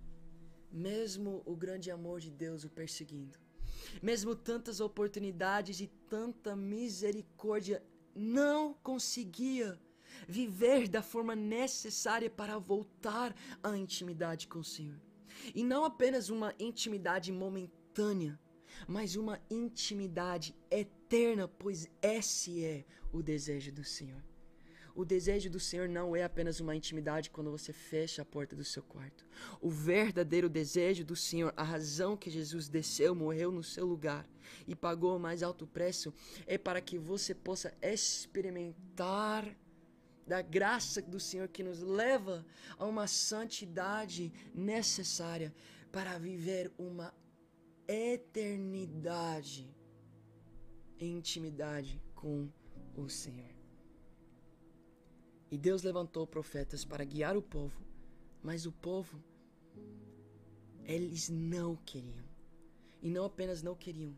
mesmo o grande amor de Deus o perseguindo, mesmo tantas oportunidades e tanta misericórdia, não conseguia viver da forma necessária para voltar à intimidade com o Senhor. E não apenas uma intimidade momentânea, mas uma intimidade eterna, pois esse é o desejo do Senhor. O desejo do Senhor não é apenas uma intimidade quando você fecha a porta do seu quarto. O verdadeiro desejo do Senhor, a razão que Jesus desceu, morreu no seu lugar e pagou o mais alto preço, é para que você possa experimentar da graça do Senhor que nos leva a uma santidade necessária para viver uma eternidade em intimidade com o Senhor. E Deus levantou profetas para guiar o povo, mas o povo, eles não queriam. E não apenas não queriam,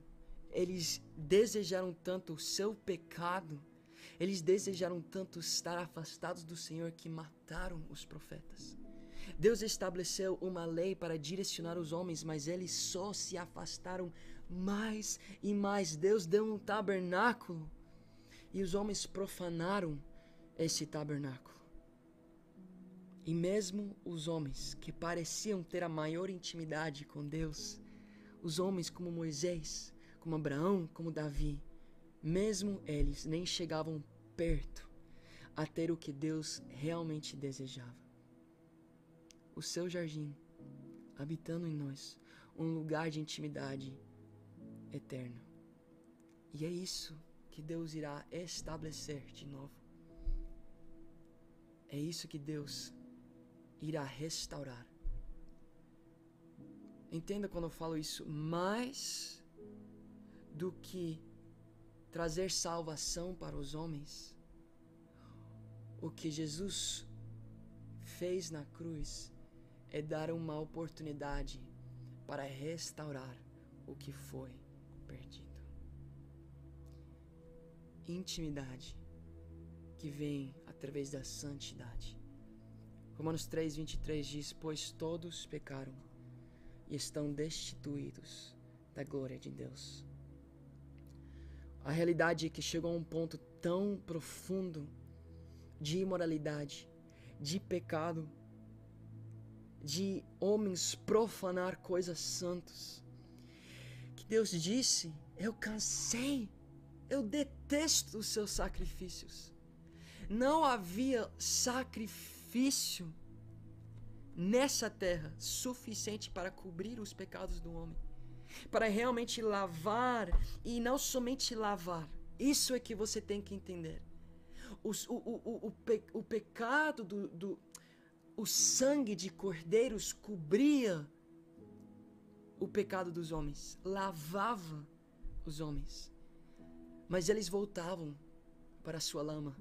eles desejaram tanto o seu pecado, eles desejaram tanto estar afastados do Senhor que mataram os profetas. Deus estabeleceu uma lei para direcionar os homens, mas eles só se afastaram mais e mais. Deus deu um tabernáculo e os homens profanaram esse tabernáculo. E mesmo os homens que pareciam ter a maior intimidade com Deus, os homens como Moisés, como Abraão, como Davi, mesmo eles nem chegavam perto a ter o que Deus realmente desejava. O seu jardim, habitando em nós, um lugar de intimidade eterno. E é isso que Deus irá estabelecer de novo. É isso que Deus irá restaurar. Entenda quando eu falo isso, mais do que trazer salvação para os homens, o que Jesus fez na cruz é dar uma oportunidade para restaurar o que foi perdido. Intimidade que vem através da santidade. Romanos 3:23 diz: pois todos pecaram e estão destituídos da glória de Deus. A realidade é que chegou a um ponto tão profundo de imoralidade, de pecado, de homens profanar coisas santas, que Deus disse: eu cansei, eu detesto os seus sacrifícios. Não havia sacrifício nessa terra suficiente para cobrir os pecados do homem, para realmente lavar, e não somente lavar. Isso é que você tem que entender. O pecado o sangue de cordeiros cobria o pecado dos homens, lavava os homens, mas eles voltavam para a sua lama,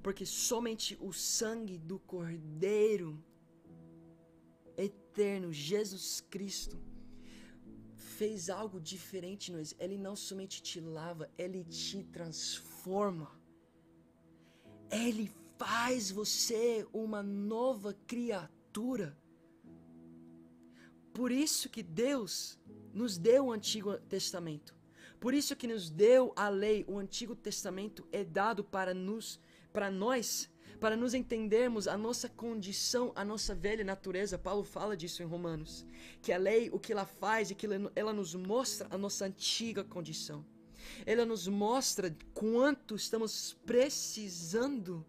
porque somente o sangue do Cordeiro eterno, Jesus Cristo, fez algo diferente em nós. Ele não somente te lava, ele te transforma. Ele faz você uma nova criatura. Por isso que Deus nos deu o Antigo Testamento. Por isso que nos deu a lei. O Antigo Testamento é dado para nós, para nos entendermos a nossa condição, a nossa velha natureza. Paulo fala disso em Romanos, que a lei, o que ela faz, é que ela nos mostra a nossa antiga condição. Ela nos mostra quanto estamos precisando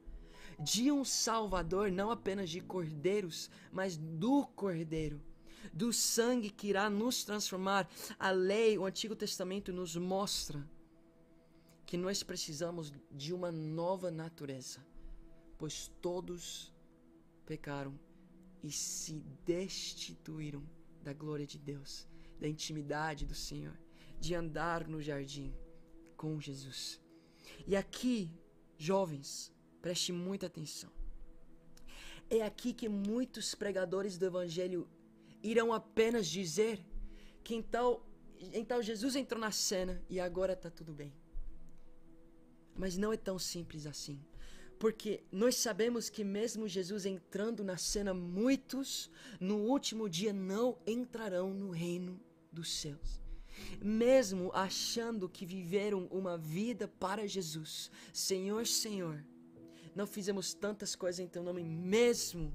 de um Salvador, não apenas de cordeiros, mas do Cordeiro, do sangue que irá nos transformar. A lei, o Antigo Testamento nos mostra que nós precisamos de uma nova natureza, pois todos pecaram e se destituíram da glória de Deus, da intimidade do Senhor, de andar no jardim com Jesus. E aqui, jovens, preste muita atenção. É aqui que muitos pregadores do Evangelho irão apenas dizer que então Jesus entrou na cena e agora está tudo bem. Mas não é tão simples assim. Porque nós sabemos que mesmo Jesus entrando na cena, muitos no último dia não entrarão no reino dos céus. Mesmo achando que viveram uma vida para Jesus, Senhor, Senhor, não fizemos tantas coisas em teu nome, mesmo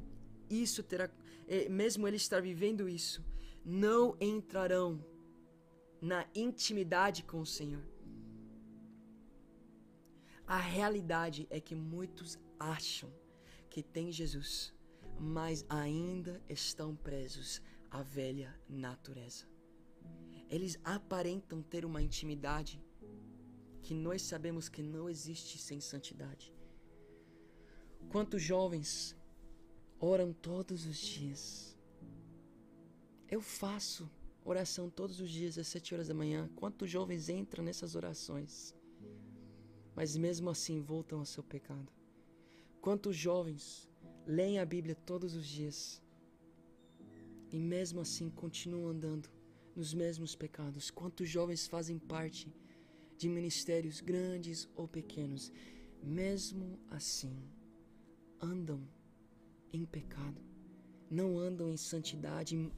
ele estar vivendo isso, não entrarão na intimidade com o Senhor. A realidade é que muitos acham que têm Jesus, mas ainda estão presos à velha natureza. Eles aparentam ter uma intimidade que nós sabemos que não existe sem santidade. Quantos jovens oram todos os dias? Eu faço oração todos os dias às 7 horas da manhã. Quantos jovens entram nessas orações, mas mesmo assim voltam ao seu pecado? Quantos jovens leem a Bíblia todos os dias e mesmo assim continuam andando nos mesmos pecados? Quantos jovens fazem parte de ministérios grandes ou pequenos, mesmo assim andam em pecado, não andam em santidade,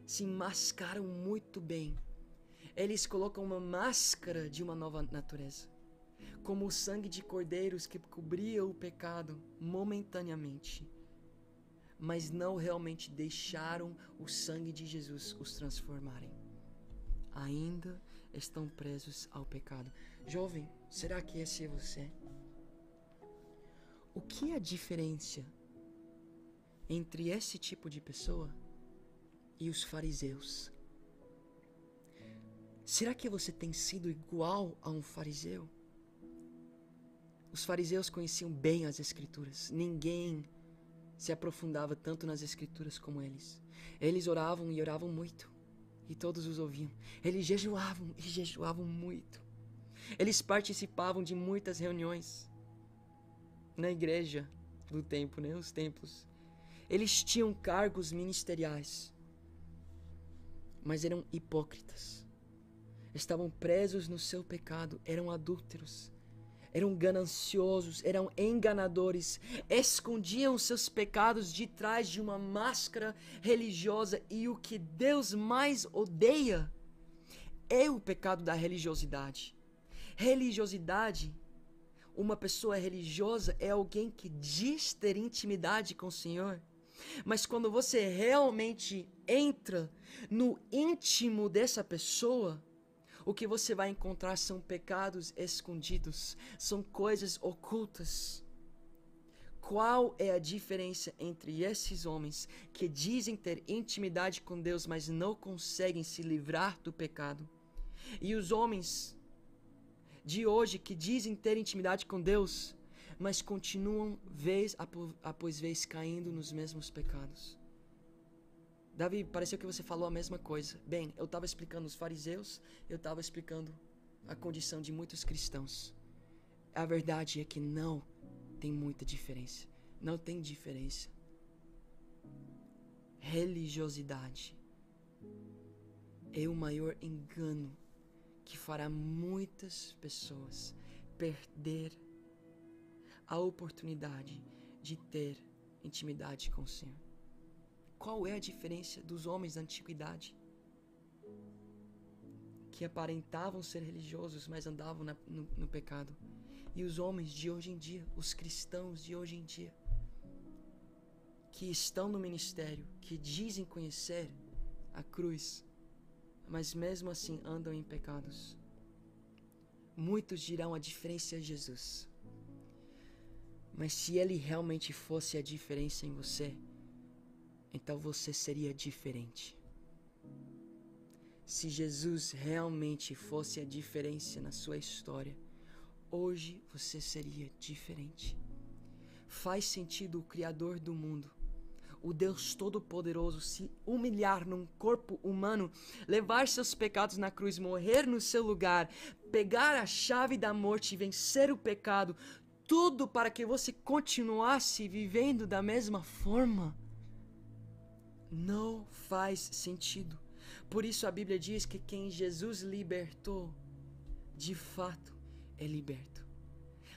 se mascaram muito bem. Eles colocam uma máscara de uma nova natureza, como o sangue de cordeiros que cobria o pecado momentaneamente, mas não realmente deixaram o sangue de Jesus os transformarem. Ainda estão presos ao pecado. Jovem, será que esse é você? O que é a diferença entre esse tipo de pessoa e os fariseus? Será que você tem sido igual a um fariseu? Os fariseus conheciam bem as Escrituras. Ninguém se aprofundava tanto nas Escrituras como eles. Eles oravam e oravam muito, e todos os ouviam. Eles jejuavam e jejuavam muito. Eles participavam de muitas reuniões na igreja do templo, os templos. Eles tinham cargos ministeriais, mas eram hipócritas. Estavam presos no seu pecado, eram adúlteros, eram gananciosos, eram enganadores, escondiam seus pecados de trás de uma máscara religiosa. E o que Deus mais odeia é o pecado da religiosidade. Religiosidade, uma pessoa religiosa é alguém que diz ter intimidade com o Senhor, mas quando você realmente entra no íntimo dessa pessoa, o que você vai encontrar são pecados escondidos, são coisas ocultas. Qual é a diferença entre esses homens que dizem ter intimidade com Deus, mas não conseguem se livrar do pecado, e os homens de hoje que dizem ter intimidade com Deus, mas continuam vez após vez caindo nos mesmos pecados? Davi, pareceu que você falou a mesma coisa. Bem, eu estava explicando os fariseus, eu estava explicando a condição de muitos cristãos. A verdade é que não tem muita diferença. Não tem diferença. Religiosidade é o maior engano que fará muitas pessoas perder a oportunidade de ter intimidade com o Senhor. Qual é a diferença dos homens da antiguidade, que aparentavam ser religiosos, mas andavam no pecado? E os homens de hoje em dia, os cristãos de hoje em dia, que estão no ministério, que dizem conhecer a cruz, mas mesmo assim andam em pecados. Muitos dirão: a diferença é Jesus. Mas se ele realmente fosse a diferença em você, então você seria diferente. Se Jesus realmente fosse a diferença na sua história, hoje você seria diferente. Faz sentido o Criador do mundo, o Deus Todo-Poderoso, se humilhar num corpo humano, levar seus pecados na cruz, morrer no seu lugar, pegar a chave da morte e vencer o pecado, tudo para que você continuasse vivendo da mesma forma? Não faz sentido. Por isso a Bíblia diz que quem Jesus libertou, de fato é liberto.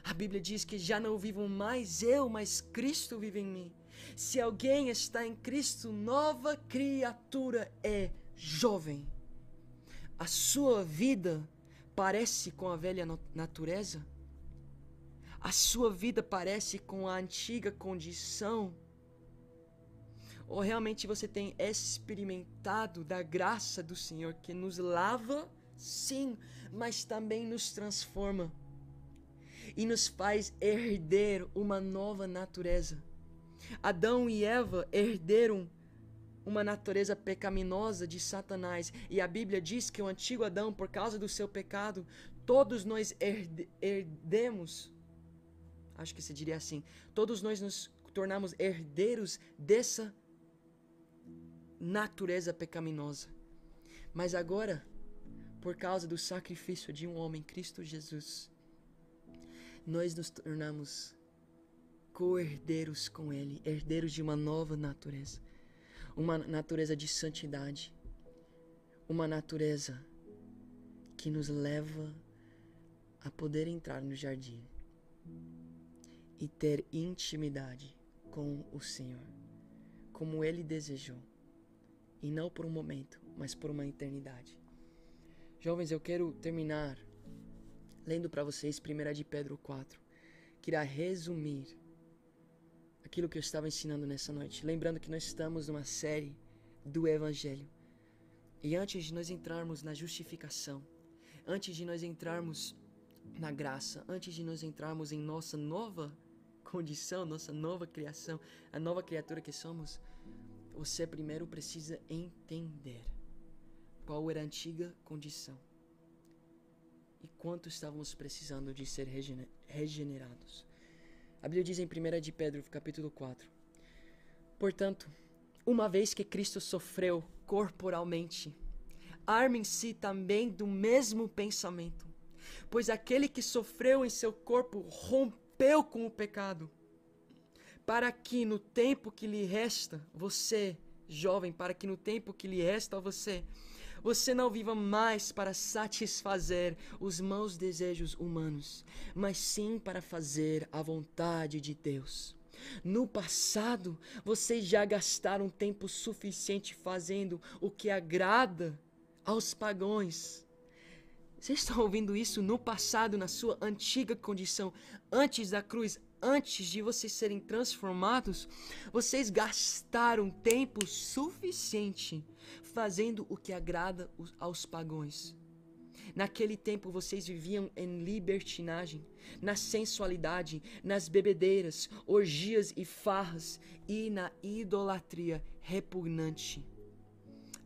A Bíblia diz que já não vivo mais eu, mas Cristo vive em mim. Se alguém está em Cristo, nova criatura é, jovem. A sua vida parece com a velha natureza? A sua vida parece com a antiga condição? Ou realmente você tem experimentado da graça do Senhor que nos lava, sim, mas também nos transforma e nos faz herder uma nova natureza? Adão e Eva herderam uma natureza pecaminosa de Satanás, e a Bíblia diz que o antigo Adão, por causa do seu pecado, todos nós herdemos, acho que se diria assim, todos nós nos tornamos herdeiros dessa natureza pecaminosa. Mas agora, por causa do sacrifício de um homem, Cristo Jesus, nós nos tornamos co-herdeiros com Ele, herdeiros de uma nova natureza, uma natureza de santidade, uma natureza que nos leva a poder entrar no jardim e ter intimidade com o Senhor, como Ele desejou, e não por um momento, mas por uma eternidade. Jovens, eu quero terminar lendo para vocês 1 de Pedro 4, que irá resumir aquilo que eu estava ensinando nessa noite. Lembrando que nós estamos numa série do Evangelho. E antes de nós entrarmos na justificação, antes de nós entrarmos na graça, antes de nós entrarmos em nossa nova condição, nossa nova criação, a nova criatura que somos, você primeiro precisa entender qual era a antiga condição e quanto estávamos precisando de ser regenerados. A Bíblia diz em 1 de Pedro, capítulo 4: portanto, uma vez que Cristo sofreu corporalmente, armem-se também do mesmo pensamento, pois aquele que sofreu em seu corpo rompeu com o pecado, para que no tempo que lhe resta, você, jovem, para que no tempo que lhe resta a você não viva mais para satisfazer os maus desejos humanos, mas sim para fazer a vontade de Deus. No passado, vocês já gastaram tempo suficiente fazendo o que agrada aos pagãos. Vocês estão ouvindo isso? No passado, na sua antiga condição, antes da cruz, antes de vocês serem transformados, vocês gastaram tempo suficiente fazendo o que agrada aos pagãos. Naquele tempo vocês viviam em libertinagem, na sensualidade, nas bebedeiras, orgias e farras e na idolatria repugnante.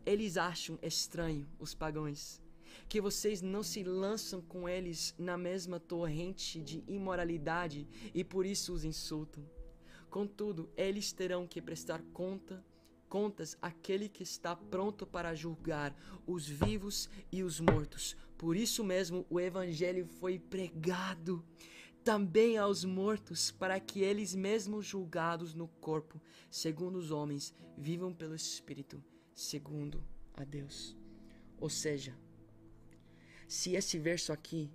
Eles acham estranho, os pagãos, que vocês não se lançam com eles na mesma torrente de imoralidade e por isso os insultam. Contudo, eles terão que prestar contas àquele que está pronto para julgar os vivos e os mortos. Por isso mesmo o Evangelho foi pregado também aos mortos, para que eles mesmos julgados no corpo, segundo os homens, vivam pelo Espírito, segundo a Deus. Ou seja, se esse verso aqui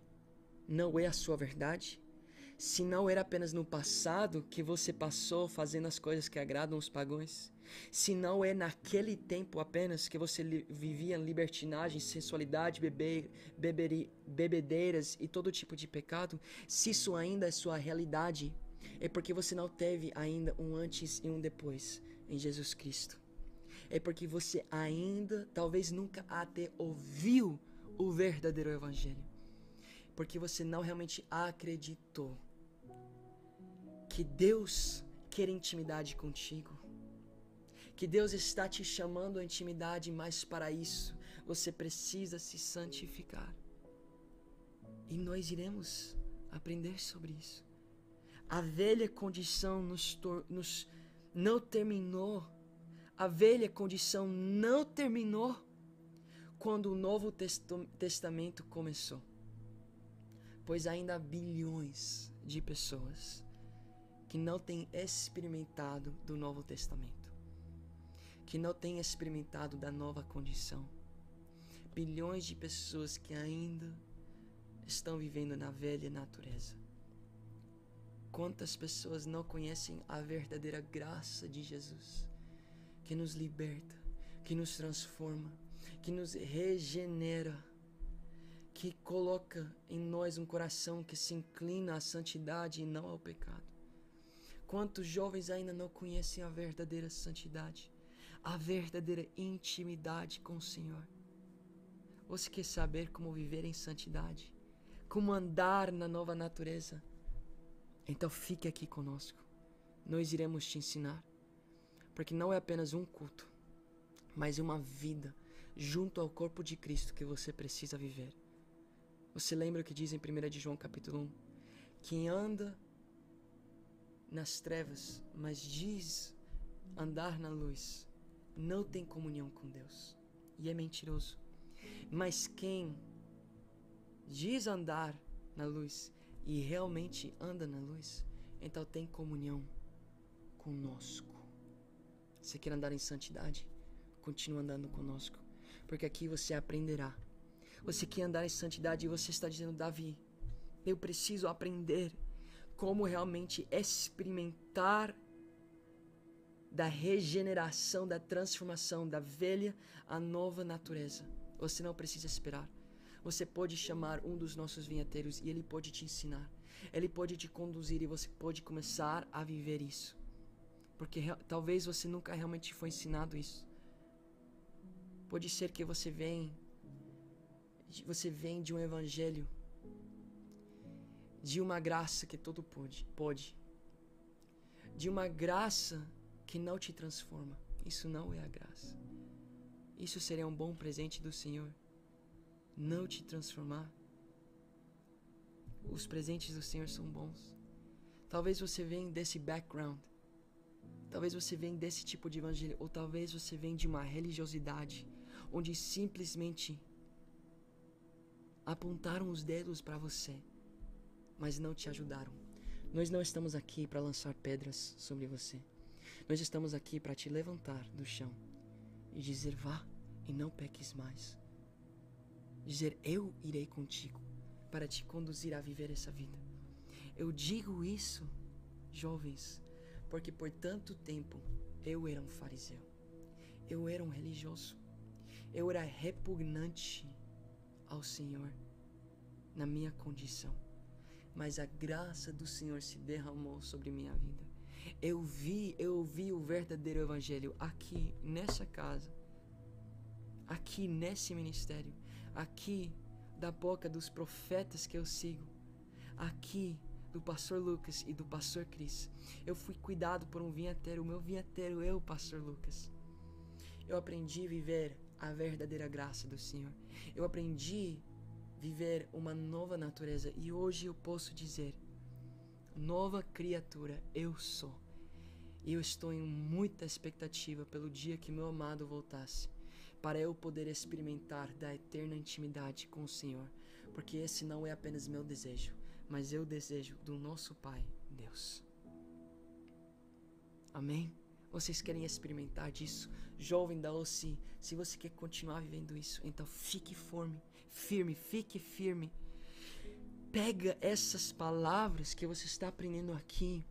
não é a sua verdade, Se não era apenas no passado que você passou fazendo as coisas que agradam os pagãos, se não é naquele tempo apenas que você vivia libertinagem, sensualidade, bebedeiras e todo tipo de pecado, se isso ainda é sua realidade, é porque você não teve ainda um antes e um depois em Jesus Cristo. É porque você ainda, talvez nunca até ouviu o verdadeiro evangelho. Porque você não realmente acreditou que Deus quer intimidade contigo. Que Deus está te chamando à intimidade, mas para isso você precisa se santificar. E nós iremos aprender sobre isso. A velha condição não terminou. A velha condição não terminou quando o Novo Testamento começou. Pois ainda há bilhões de pessoas que não têm experimentado do Novo Testamento, que não têm experimentado da nova condição. Bilhões de pessoas que ainda estão vivendo na velha natureza. Quantas pessoas não conhecem a verdadeira graça de Jesus, que nos liberta, que nos transforma, que nos regenera, que coloca em nós um coração que se inclina à santidade e não ao pecado. Quantos jovens ainda não conhecem a verdadeira santidade, a verdadeira intimidade com o Senhor? Você quer saber como viver em santidade? Como andar na nova natureza? Então fique aqui conosco. Nós iremos te ensinar. Porque não é apenas um culto, mas uma vida junto ao corpo de Cristo que você precisa viver. Você lembra o que diz em 1 de João capítulo 1? Quem anda nas trevas, mas diz andar na luz, não tem comunhão com Deus. E é mentiroso. Mas quem diz andar na luz e realmente anda na luz, então tem comunhão conosco. Você quer andar em santidade? Continua andando conosco, porque aqui você aprenderá. Você quer andar em santidade e você está dizendo: Davi, eu preciso aprender como realmente experimentar da regeneração, da transformação da velha à nova natureza. Você não precisa esperar. Você pode chamar um dos nossos vinheteiros e ele pode te ensinar. Ele pode te conduzir e você pode começar a viver isso. Porque talvez você nunca realmente foi ensinado isso. Pode ser que você vem de um evangelho, de uma graça que todo pode. De uma graça que não te transforma. Isso não é a graça. Isso seria um bom presente do Senhor. Não te transformar. Os presentes do Senhor são bons. Talvez você venha desse background. Talvez você venha desse tipo de evangelho. Ou talvez você venha de uma religiosidade onde simplesmente apontaram os dedos para você, mas não te ajudaram. Nós não estamos aqui para lançar pedras sobre você. Nós estamos aqui para te levantar do chão e dizer: vá e não peques mais. Dizer: eu irei contigo para te conduzir a viver essa vida. Eu digo isso, jovens, porque por tanto tempo eu era um fariseu. Eu era um religioso. Eu era repugnante ao Senhor na minha condição. Mas a graça do Senhor se derramou sobre minha vida. Eu vi o verdadeiro evangelho aqui nessa casa, aqui nesse ministério, aqui da boca dos profetas que eu sigo, aqui do pastor Lucas e do pastor Cris. Eu fui cuidado por um vinheteiro, o meu vinheteiro é o pastor Lucas. Eu aprendi a viver a verdadeira graça do Senhor. Eu aprendi a viver uma nova natureza e hoje eu posso dizer: nova criatura eu sou. E eu estou em muita expectativa pelo dia que meu amado voltasse, para eu poder experimentar da eterna intimidade com o Senhor, porque esse não é apenas meu desejo, mas é o desejo do nosso Pai, Deus. Amém? Vocês querem experimentar disso? Jovem da OC, se você quer continuar vivendo isso, então fique firme, fique firme. pega essas palavras que você está aprendendo aqui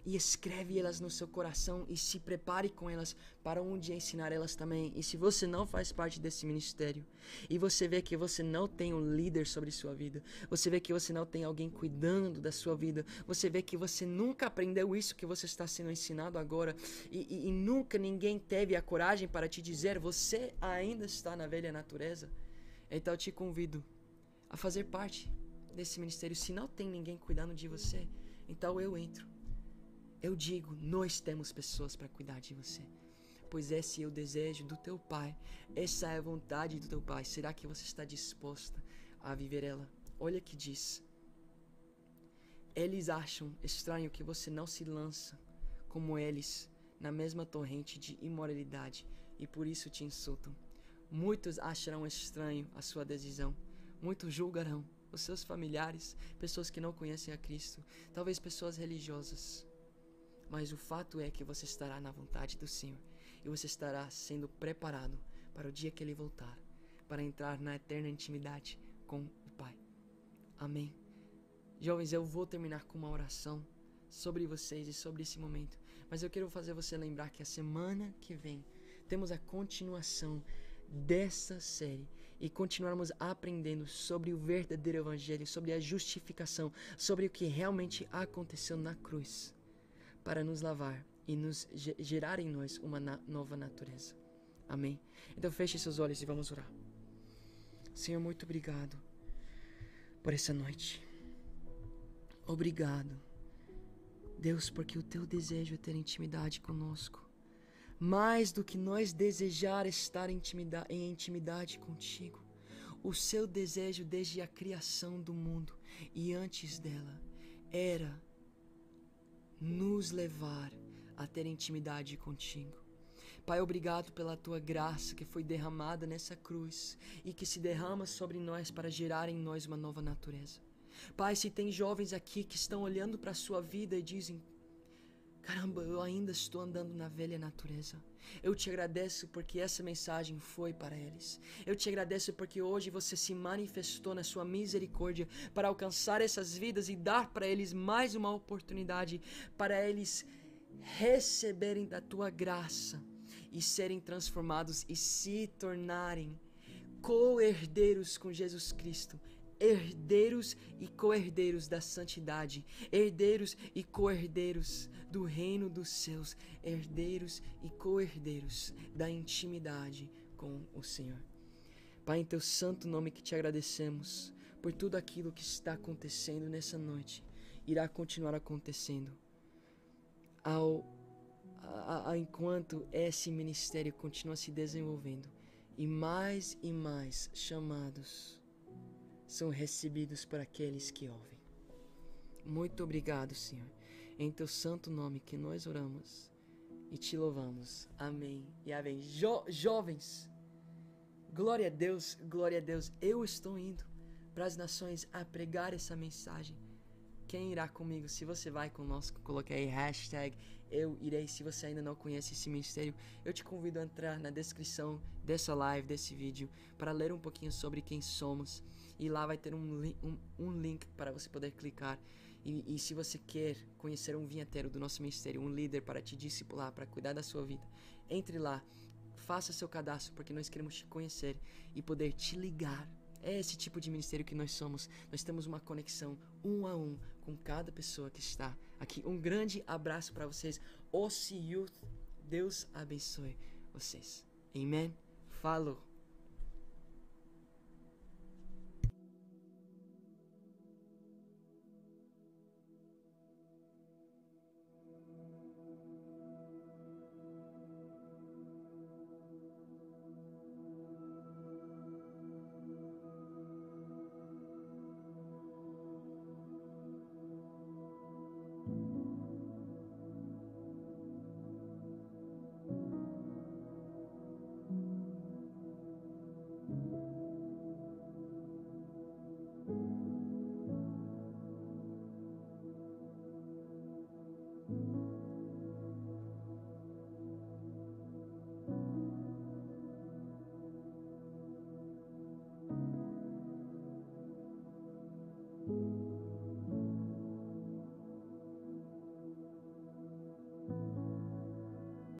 e escreve elas no seu coração e se prepare com elas para um dia ensinar elas também. E se você não faz parte desse ministério e você vê que você não tem um líder sobre sua vida, você vê que você não tem alguém cuidando da sua vida, você vê que você nunca aprendeu isso que você está sendo ensinado agora e nunca ninguém teve a coragem para te dizer, você ainda está na velha natureza, então eu te convido a fazer parte desse ministério. Se não tem ninguém cuidando de você, então eu entro. Eu digo, nós temos pessoas para cuidar de você, pois esse é o desejo do teu Pai, essa é a vontade do teu Pai. Será que você está disposta a viver ela? Olha que diz: eles acham estranho que você não se lança como eles na mesma torrente de imoralidade e por isso te insultam. Muitos acharão estranho a sua decisão, muitos julgarão os seus familiares, pessoas que não conhecem a Cristo, talvez pessoas religiosas. Mas o fato é que você estará na vontade do Senhor e você estará sendo preparado para o dia que Ele voltar, para entrar na eterna intimidade com o Pai. Amém. Jovens, eu vou terminar com uma oração sobre vocês e sobre esse momento, mas eu quero fazer você lembrar que a semana que vem temos a continuação dessa série e continuarmos aprendendo sobre o verdadeiro evangelho, sobre a justificação, sobre o que realmente aconteceu na cruz, para nos lavar e nos gerar em nós uma nova natureza. Amém? Então feche seus olhos e vamos orar. Senhor, muito obrigado por essa noite. Obrigado, Deus, porque o teu desejo é ter intimidade conosco. Mais do que nós desejar estar em intimidade contigo, o seu desejo desde a criação do mundo e antes dela era nos levar a ter intimidade contigo. Pai, obrigado pela tua graça que foi derramada nessa cruz e que se derrama sobre nós para gerar em nós uma nova natureza. Pai, se tem jovens aqui que estão olhando para a sua vida e dizem: caramba, eu ainda estou andando na velha natureza. Eu te agradeço porque essa mensagem foi para eles. Eu te agradeço porque hoje você se manifestou na sua misericórdia para alcançar essas vidas e dar para eles mais uma oportunidade para eles receberem da tua graça e serem transformados e se tornarem co-herdeiros com Jesus Cristo. Herdeiros e co-herdeiros da santidade, herdeiros e co-herdeiros do reino dos céus, herdeiros e co-herdeiros da intimidade com o Senhor. Pai, em teu santo nome que te agradecemos por tudo aquilo que está acontecendo nessa noite, irá continuar acontecendo enquanto esse ministério continua se desenvolvendo e mais chamados são recebidos por aqueles que ouvem. Muito obrigado, Senhor. Em teu santo nome que nós oramos e te louvamos. Amém e amém. Jovens, glória a Deus, glória a Deus. Eu estou indo para as nações a pregar essa mensagem. Quem irá comigo? Se você vai conosco, coloque aí hashtag eu irei. Se você ainda não conhece esse ministério, eu te convido a entrar na descrição dessa live, desse vídeo, para ler um pouquinho sobre quem somos. E lá vai ter um link para você poder clicar. E se você quer conhecer um vinheteiro do nosso ministério, um líder para te discipular, para cuidar da sua vida, entre lá, faça seu cadastro, porque nós queremos te conhecer e poder te ligar. É esse tipo de ministério que nós somos. Nós temos uma conexão 1 a 1 com cada pessoa que está aqui. Um grande abraço para vocês. OC Youth, Deus abençoe vocês. Amen. Falou.